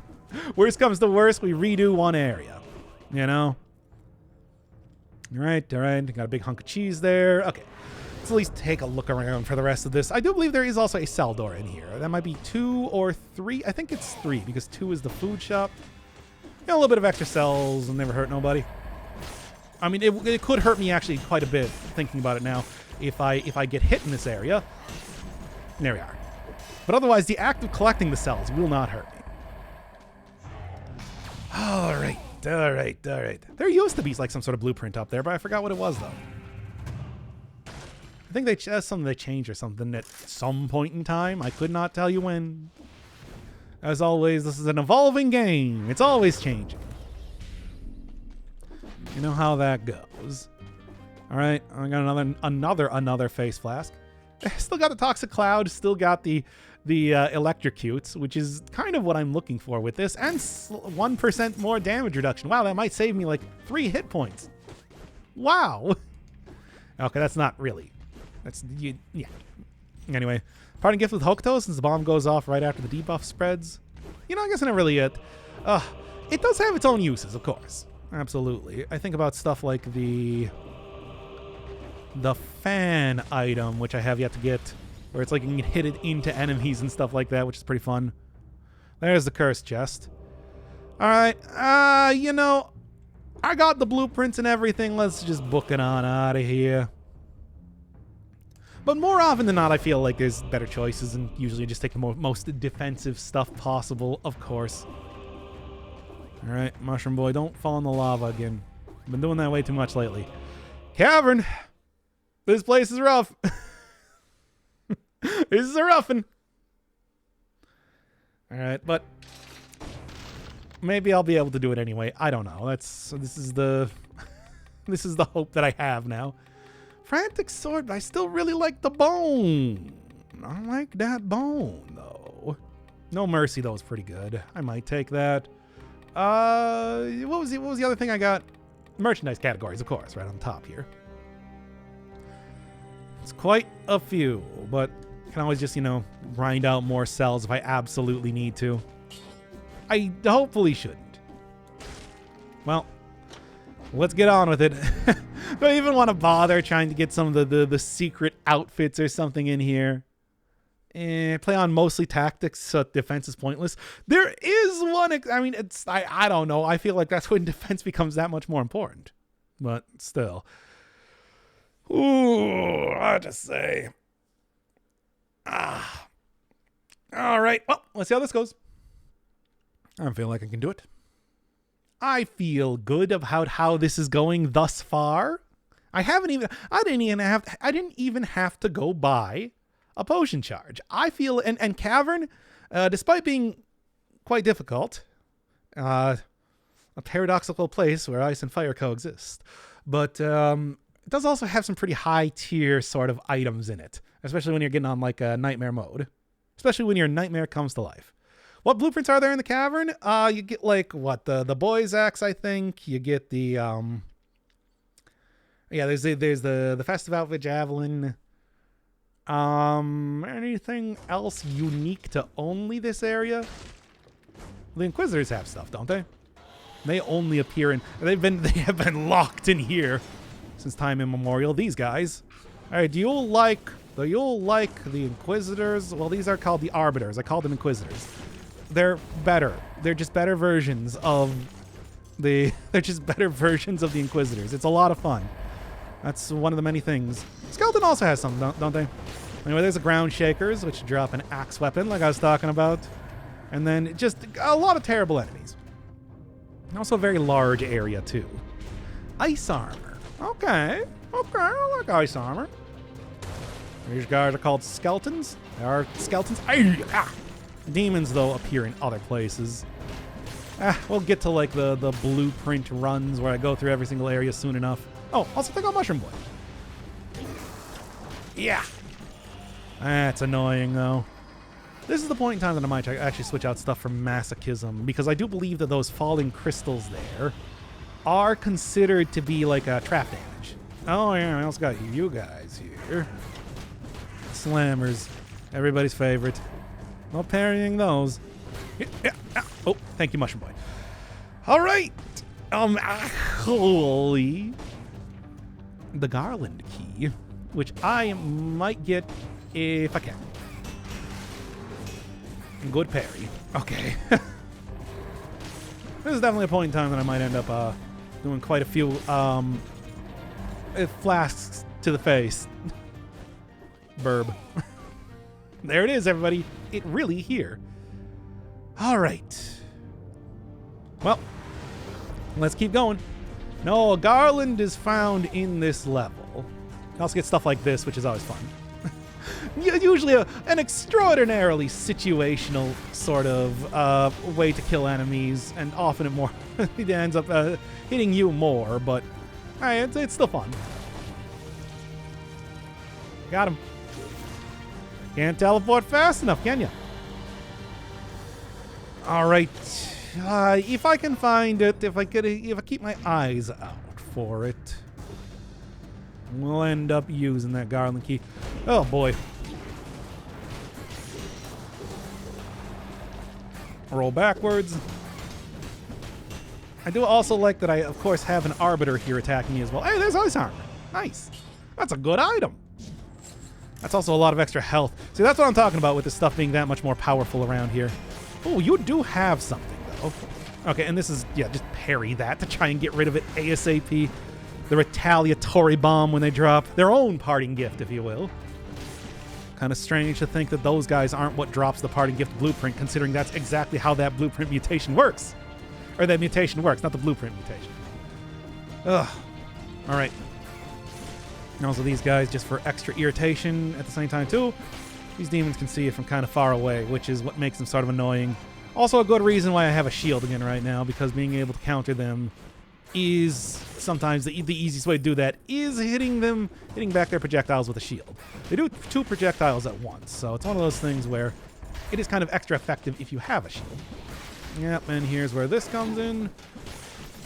Worst comes to worst, we redo one area. You know? All right. Got a big hunk of cheese there. Okay. Let's at least take a look around for the rest of this. I do believe there is also a cell door in here. That might be 2 or 3. I think it's 3 because 2 is the food shop. A little bit of extra cells will never hurt nobody. I mean, it could hurt me actually quite a bit thinking about it now if I get hit in this area. There we are. But otherwise, the act of collecting the cells will not hurt me. All right. There used to be like some sort of blueprint up there, but I forgot what it was though. I think that's something they changed or something at some point in time. I could not tell you when. As always, this is an evolving game. It's always changing. You know how that goes. All right, I got another face flask. Still got the toxic cloud. Still got the electrocutes, which is kind of what I'm looking for with this, and 1% more damage reduction. Wow, that might save me like 3 hit points. Wow. Okay, that's not really. Yeah. Anyway, parting gift with Hokuto, since the bomb goes off right after the debuff spreads. You know, I guess not really it. It does have its own uses, of course. Absolutely. I think about stuff like the fan item, which I have yet to get, where it's like you can hit it into enemies and stuff like that, which is pretty fun. There's the cursed chest. All right. You know, I got the blueprints and everything. Let's just book it on out of here. But more often than not, I feel like there's better choices, and usually just take the most defensive stuff possible, of course. All right, Mushroom Boy, don't fall in the lava again. I've been doing that way too much lately. Cavern! This place is rough. This is a roughin'. All right, but maybe I'll be able to do it anyway. I don't know. This is the hope that I have now. Frantic sword, but I still really like the bone. I like that bone, though. No Mercy, though, is pretty good. I might take that. What was the other thing I got? Merchandise categories, of course, right on top here. It's quite a few, but I can always just, you know, grind out more cells if I absolutely need to. I hopefully shouldn't. Well, let's get on with it. Don't even want to bother trying to get some of the secret outfits or something in here. Play on mostly tactics, so defense is pointless. There is one, I mean, I don't know. I feel like that's when defense becomes that much more important. But still. Ooh, I just say. All right. Well, let's see how this goes. I feel like I can do it. I feel good about how this is going thus far. I didn't even have to go buy a potion charge. I feel, and Cavern, despite being quite difficult, a paradoxical place where ice and fire coexist, but it does also have some pretty high tier sort of items in it, especially when you're getting on like a nightmare mode, especially when your nightmare comes to life. What blueprints are there in the cavern? You get like what the boy's axe, I think. You get the there's the festive outfit javelin. Anything else unique to only this area? The Inquisitors have stuff, don't they? They only appear in. They have been locked in here since time immemorial. These guys. All right, do you like the Inquisitors? Well, these are called the Arbiters. I call them Inquisitors. They're better. They're just better versions of the. They're just better versions of the Inquisitors. It's a lot of fun. That's one of the many things. Skeleton also has some, don't they? Anyway, there's the Ground Shakers, which drop an axe weapon, like I was talking about, and then just a lot of terrible enemies. Also, a very large area too. Ice armor. Okay, I like ice armor. These guys are called skeletons. They are skeletons. Demons, though, appear in other places. We'll get to, like, the blueprint runs where I go through every single area soon enough. Oh, also take out Mushroom Boy. Yeah. That's annoying, though. This is the point in time that I might actually switch out stuff for masochism, because I do believe that those falling crystals there are considered to be, like, trap damage. Oh, yeah, I also got you guys here. Slammers. Everybody's favorite. No parrying those. Yeah. Oh, thank you, Mushroom Boy. All right. Holy. The garland key, which I might get if I can. Good parry. Okay. This is definitely a point in time that I might end up doing quite a few flasks to the face. Burb. There it is, everybody. It really here. All right. Well, let's keep going. No, a garland is found in this level. You also get stuff like this, which is always fun. Usually an extraordinarily situational sort of way to kill enemies, and often it ends up hitting you more, but hey, it's still fun. Got him. Can't teleport fast enough, can you? All right. If I can find it, if I keep my eyes out for it, we'll end up using that garland key. Oh boy. Roll backwards. I do also like that I, of course, have an arbiter here attacking me as well. Hey, there's ice armor. Nice. That's a good item. That's also a lot of extra health. See, that's what I'm talking about with this stuff being that much more powerful around here. Oh, you do have something, though. Okay, and this is, yeah, just parry that to try and get rid of it ASAP. The retaliatory bomb when they drop their own parting gift, if you will. Kind of strange to think that those guys aren't what drops the parting gift blueprint, considering that's exactly how that blueprint mutation works. Or that mutation works, not the blueprint mutation. Ugh. All right. And also these guys, just for extra irritation at the same time, too. These demons can see you from kind of far away, which is what makes them sort of annoying. Also a good reason why I have a shield again right now, because being able to counter them is sometimes the easiest way to do that is hitting back their projectiles with a shield. They do 2 projectiles at once, so it's one of those things where it is kind of extra effective if you have a shield. Yep, and here's where this comes in.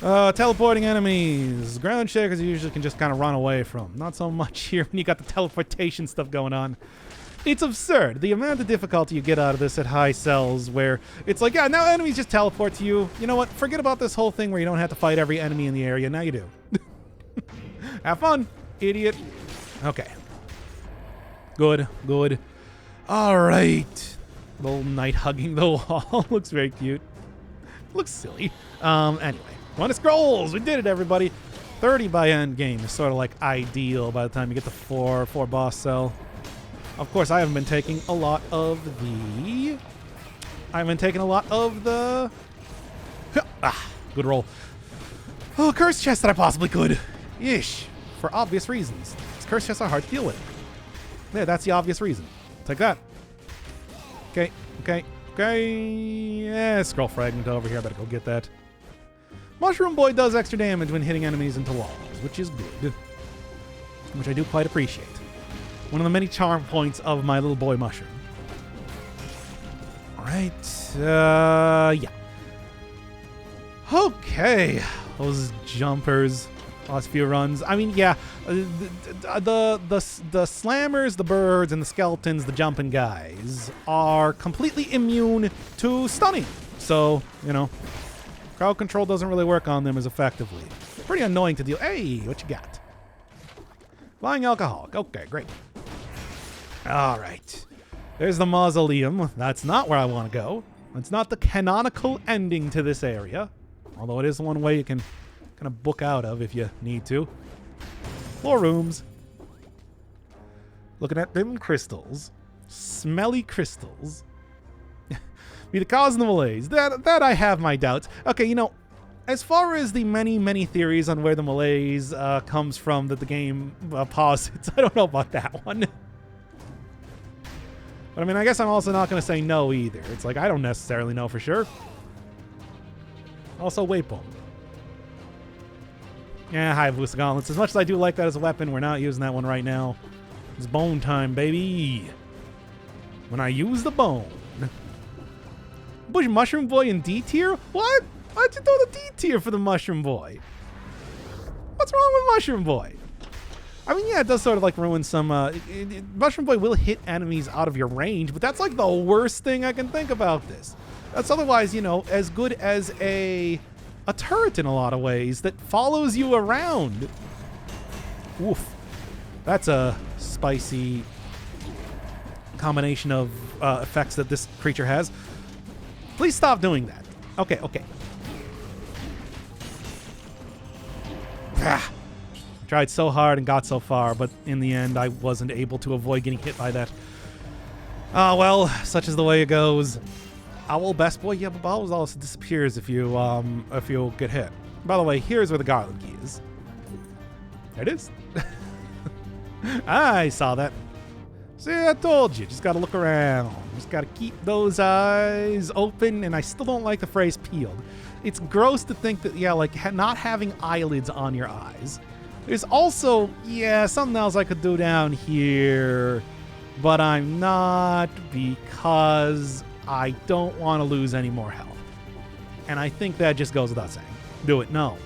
Teleporting enemies. Ground shakers you usually can just kind of run away from. Not so much here when you got the teleportation stuff going on. It's absurd. The amount of difficulty you get out of this at high cells where it's like, yeah, now enemies just teleport to you. You know what? Forget about this whole thing where you don't have to fight every enemy in the area. Now you do. Have fun, idiot. Okay. Good, good. All right. Little knight hugging the wall. Looks very cute. Looks silly. Anyway. 1 scrolls. We did it, everybody. 30 by end game is sort of like ideal by the time you get the 4 boss cell. Of course, I haven't been taking a lot of the... good roll. Oh, curse chest that I possibly could. Ish. For obvious reasons. These curse chests are hard to deal with. Yeah, that's the obvious reason. Take that. Okay, okay, okay. Yeah, scroll fragment over here. I better go get that. Mushroom Boy does extra damage when hitting enemies into walls, which is good. Which I do quite appreciate. One of the many charm points of my little boy mushroom. Alright, yeah. Okay. Those jumpers, last few runs. I mean, yeah, the slammers, the birds, and the skeletons, the jumping guys, are completely immune to stunning. So, you know, crowd control doesn't really work on them as effectively. Pretty annoying to deal. Hey, what you got? Flying alcoholic. Okay, great. All right. There's the mausoleum. That's not where I want to go. It's not the canonical ending to this area. Although it is one way you can kind of book out of if you need to. Floor rooms. Looking at them crystals. Smelly crystals. Be the cause of the malaise. That I have my doubts. Okay, you know, as far as the many theories on where the malaise comes from that the game posits, I don't know about that one. But I mean, I guess I'm also not going to say no either. It's like, I don't necessarily know for sure. Also, Waypoint. Yeah, Hayabusa Gauntlets. As much as I do like that as a weapon, we're not using that one right now. It's bone time, baby. When I use the bone. Push Mushroom Boy in D tier? What? Why'd you throw the D tier for the Mushroom Boy? What's wrong with Mushroom Boy? I mean, yeah, it does sort of like ruin some... Mushroom Boy will hit enemies out of your range, but that's like the worst thing I can think about this. That's otherwise, you know, as good as a a turret in a lot of ways that follows you around. Oof. That's a spicy combination of effects that this creature has. Please stop doing that. Okay, okay. Tried so hard and got so far, but in the end, I wasn't able to avoid getting hit by that. Ah, well, such is the way it goes. Owl best boy, yeah, but Owl also disappears if you get hit. By the way, here's where the garland key is. There it is. I saw that. See, I told you. Just gotta look around. Just gotta keep those eyes open, and I still don't like the phrase peeled. It's gross to think that, yeah, like not having eyelids on your eyes. There's also, yeah, something else I could do down here, but I'm not because I don't want to lose any more health. And I think that just goes without saying. Do it, no.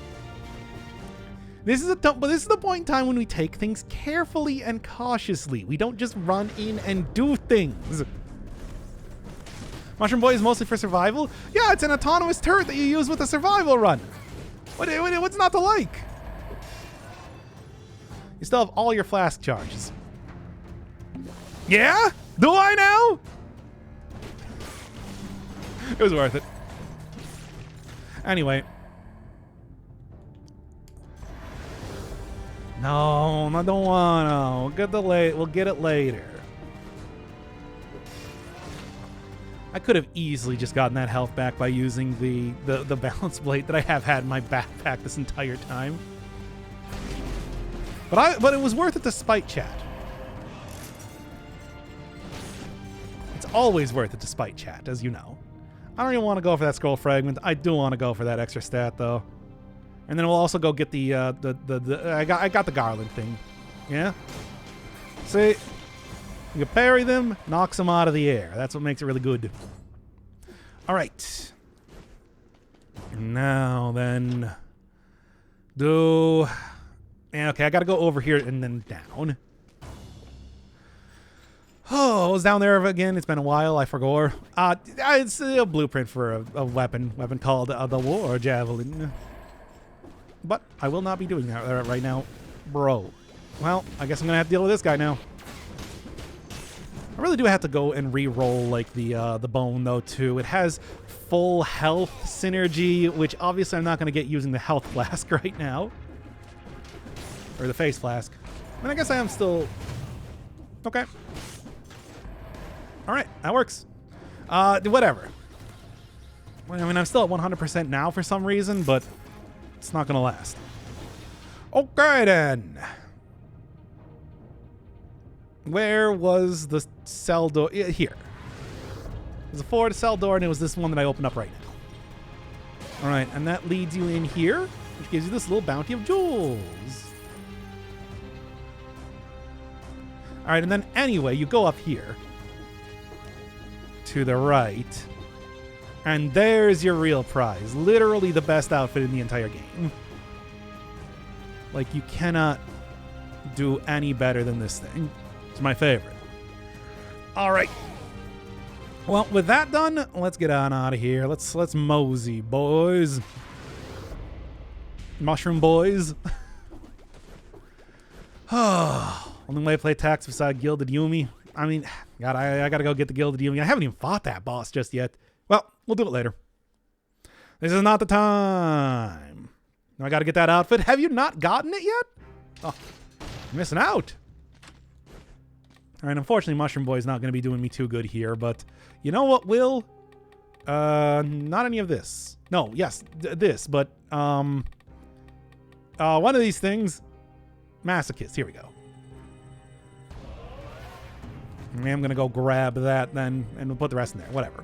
This is the point in time when we take things carefully and cautiously. We don't just run in and do things. Mushroom Boy is mostly for survival? Yeah, it's an autonomous turret that you use with a survival run. What's not to like? You still have all your flask charges. Yeah? Do I now? It was worth it. Anyway. No, I don't want to. We'll get it later. I could have easily just gotten that health back by using the balance blade that I have had in my backpack this entire time. But it was worth it to spite chat. It's always worth it to spite chat, as you know. I don't even want to go for that scroll fragment. I do want to go for that extra stat though. And then we'll also go get I got the garland thing. Yeah? See? You parry them, knocks them out of the air. That's what makes it really good. Alright. Now then. Yeah, okay, I gotta go over here and then down. Oh, I was down there again. It's been a while. I forgot. It's a blueprint for a weapon called the War Javelin. But I will not be doing that right now, bro. Well, I guess I'm gonna have to deal with this guy now. I really do have to go and re-roll like the bone though too. It has full health synergy, which obviously I'm not gonna get using the health flask right now, or the face flask. I mean, I guess I am still okay. All right, that works. Whatever. I mean, I'm still at 100% now for some reason, but it's not gonna last. Okay then. Where was the cell door? Here. There's a forward cell door, and it was this one that I opened up right now. All right, and that leads you in here, which gives you this little bounty of jewels. All right, and then anyway, you go up here to the right, and there's your real prize. Literally the best outfit in the entire game. Like, you cannot do any better than this thing. It's my favorite. All right. Well, with that done, let's get on out of here. Let's mosey, boys. Mushroom boys. Only way to play tax beside Gilded Yumi. I mean, God, I gotta go get the Gilded Yumi. I haven't even fought that boss just yet. Well, we'll do it later. This is not the time. I gotta get that outfit. Have you not gotten it yet? Oh, you're missing out. All right, unfortunately, Mushroom Boy is not going to be doing me too good here, but you know what will? Not any of this. No, yes, this, but one of these things. Masochist, here we go. I'm going to go grab that then, and we'll put the rest in there, whatever.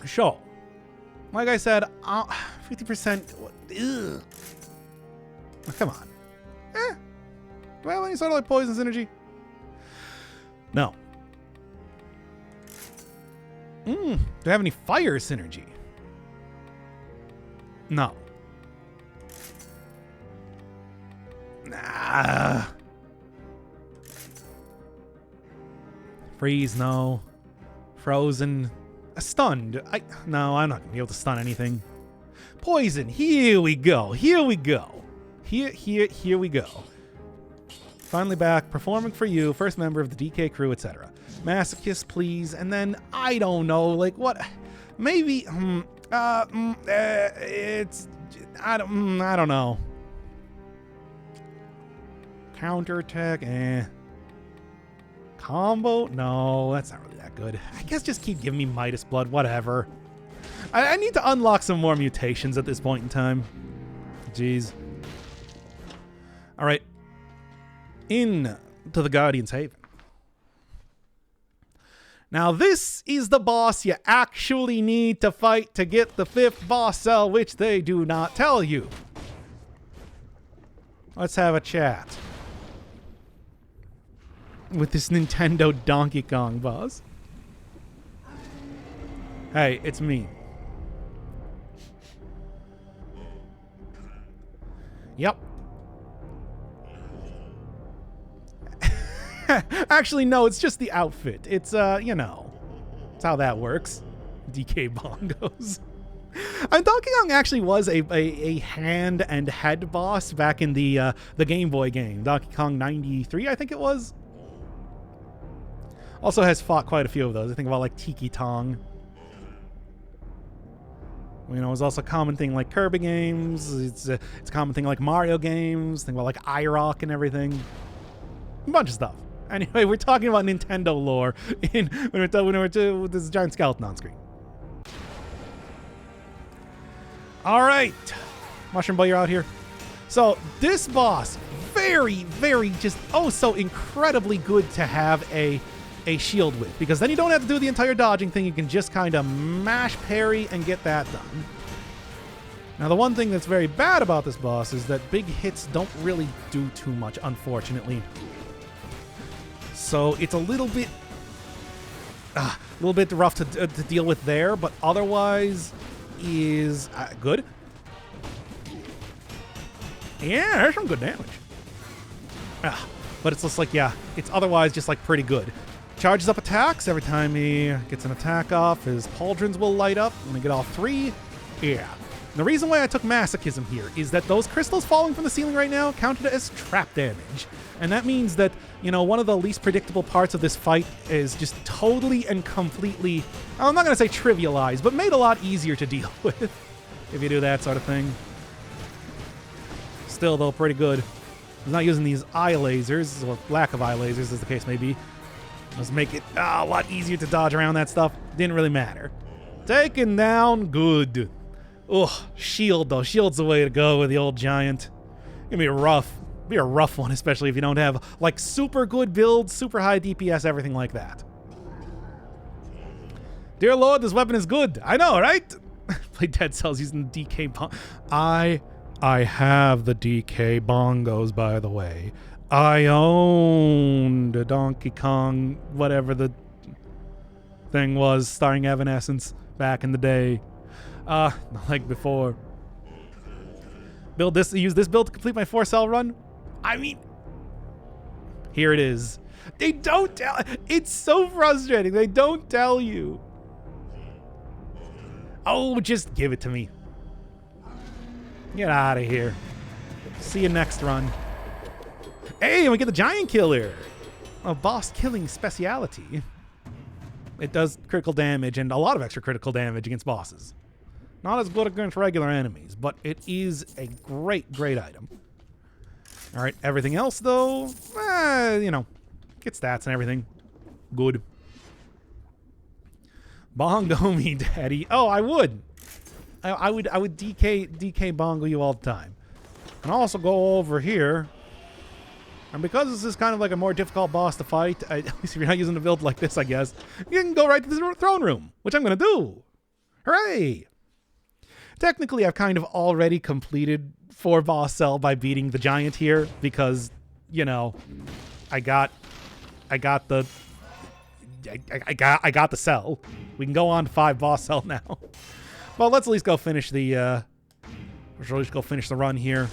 Sure. Like I said, 50%. Ugh. Oh, come on. Do I have any sort of like poison synergy? No. Do I have any fire synergy? No. Nah. Freeze, no. Frozen. Stunned. No, I'm not going to be able to stun anything. Poison. Here we go. Here we go. Here we go. Finally back, performing for you, first member of the DK crew, etc. Masochist, please. And then, I don't know, like, what? Maybe, it's, I don't know. Counterattack, Combo? No, that's not really that good. I guess just keep giving me Midas Blood, whatever. I need to unlock some more mutations at this point in time. Jeez. All right. In to the Guardian's Haven. Now this is the boss you actually need to fight to get the 5th boss cell, which they do not tell you. Let's have a chat with this Nintendo Donkey Kong boss. Hey, it's me. Yep. Actually, no, it's just the outfit. It's, you know, it's how that works. DK bongos. Donkey Kong actually was a hand and head boss back in the Game Boy game. Donkey Kong 93, I think it was. Also has fought quite a few of those. I think about like Tiki Tong. You know, it's also a common thing like Kirby games. It's a common thing like Mario games. Think about like iRock and everything. A bunch of stuff. Anyway, we're talking about Nintendo lore when we're with this giant skeleton on screen. All right, Mushroom Boy, you're out here. So this boss, very, very just so incredibly good to have a shield with, because then you don't have to do the entire dodging thing. You can just kind of mash parry and get that done. Now, the one thing that's very bad about this boss is that big hits don't really do too much, unfortunately. So it's a little bit rough to deal with there, but otherwise is good. Yeah, there's some good damage. But it's just like, yeah, it's otherwise just like pretty good. Charges up attacks every time he gets an attack off. His pauldrons will light up when we get all 3. Yeah. And the reason why I took Masochism here is that those crystals falling from the ceiling right now counted as trap damage. And that means that, you know, one of the least predictable parts of this fight is just totally and completely, I'm not going to say trivialized, but made a lot easier to deal with if you do that sort of thing. Still, though, pretty good. He's not using these eye lasers, or lack of eye lasers as the case may be. Let's make it a lot easier to dodge around that stuff. Didn't really matter. Taken down, good. Ugh, shield though. Shield's the way to go with the old giant. Gonna be a rough one, especially if you don't have like super good builds, super high DPS, everything like that. Dear Lord, this weapon is good. I know, right? Play Dead Cells using the DK bong. I have the DK bongos, by the way. I owned a Donkey Kong, whatever the thing was, starring Evanescence back in the day. Not like before. Use this build to complete my 4-cell run? I mean, here it is. They don't tell. It's so frustrating. They don't tell you. Oh, just give it to me. Get out of here. See you next run. Hey, we get the giant killer. A boss killing speciality. It does critical damage and a lot of extra critical damage against bosses. Not as good against regular enemies, but it is a great, great item. All right, everything else though, you know, get stats and everything. Good. Bongo me, daddy. Oh, I would. I would DK bongo you all the time. And also go over here. And because this is kind of like a more difficult boss to fight, at least if you're not using a build like this, I guess, you can go right to the throne room, which I'm going to do. Hooray! Technically, I've kind of already completed 4 boss cell by beating the giant here because, you know, I got the cell. We can go on to 5 boss cell now. Well, let's at least go finish the run here.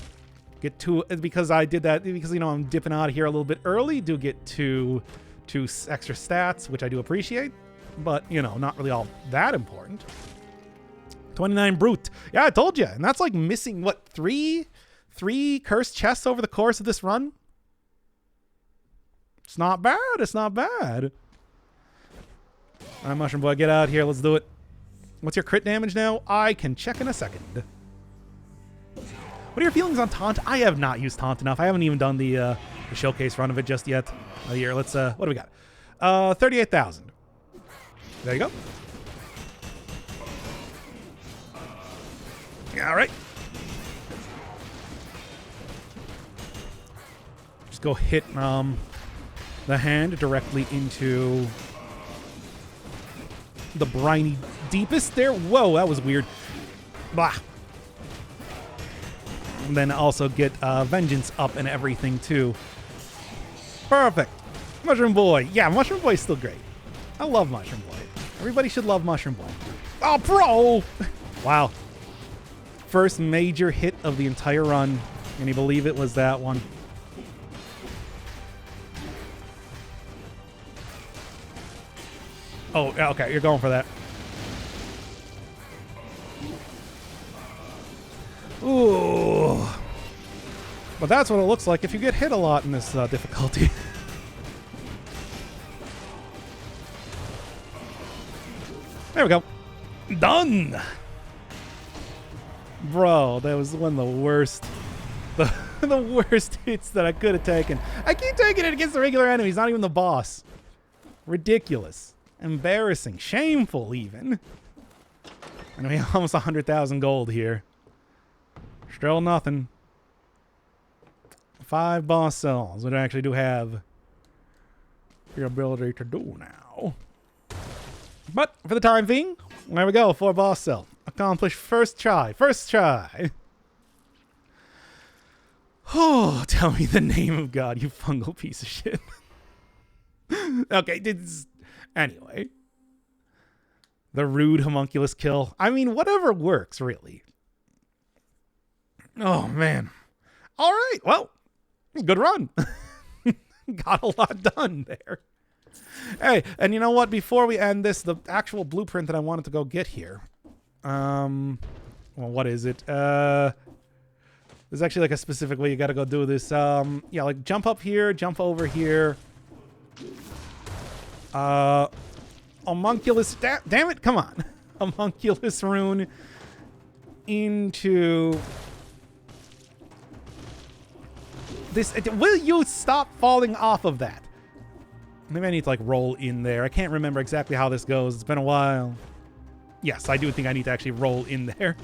Get 2 because I did that because, you know, I'm dipping out of here a little bit early. Do get 2 extra stats, which I do appreciate, but, you know, not really all that important. 29 brute. Yeah, I told you. And that's like missing, what, three cursed chests over the course of this run? It's not bad. It's not bad. All right, Mushroom Boy, get out here. Let's do it. What's your crit damage now? I can check in a second. What are your feelings on Taunt? I have not used Taunt enough. I haven't even done the showcase run of it just yet. Here, let's, what do we got? 38,000. There you go. All right. Just go hit the hand directly into the briny deepest there. Whoa, that was weird. Blah. And then also get Vengeance up and everything too. Perfect. Mushroom Boy. Yeah, Mushroom Boy is still great. I love Mushroom Boy. Everybody should love Mushroom Boy. Oh, bro! Wow. First major hit of the entire run. Can you believe it was that one? Oh, okay. You're going for that. Ooh. But that's what it looks like if you get hit a lot in this difficulty. There we go. Done! Bro, that was one of the worst... The worst hits that I could have taken. I keep taking it against the regular enemies, not even the boss. Ridiculous. Embarrassing. Shameful, even. And we have almost 100,000 gold here. Still nothing. 5 boss cells, which I actually do have the ability to do now. But for the time being, there we go. 4 boss cell. Accomplished first try. First try. Oh, tell me the name of God, you fungal piece of shit. Okay, anyway. The rude homunculus kill. I mean, whatever works, really. Oh, man. All right, well, good run. Got a lot done there. Hey, and you know what? Before we end this, the actual blueprint that I wanted to go get here. Well, what is it? There's actually like a specific way you got to go do this. Yeah, like jump up here, jump over here. Homunculus, damn it, come on. Homunculus rune into this. Will you stop falling off of that? Maybe I need to like roll in there. I can't remember exactly how this goes. It's been a while. Yes, I do think I need to actually roll in there.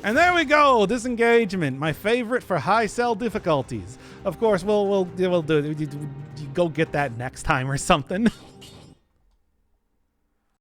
And there we go. Disengagement, my favorite for high cell difficulties. Of course, we'll do. Go get that next time or something.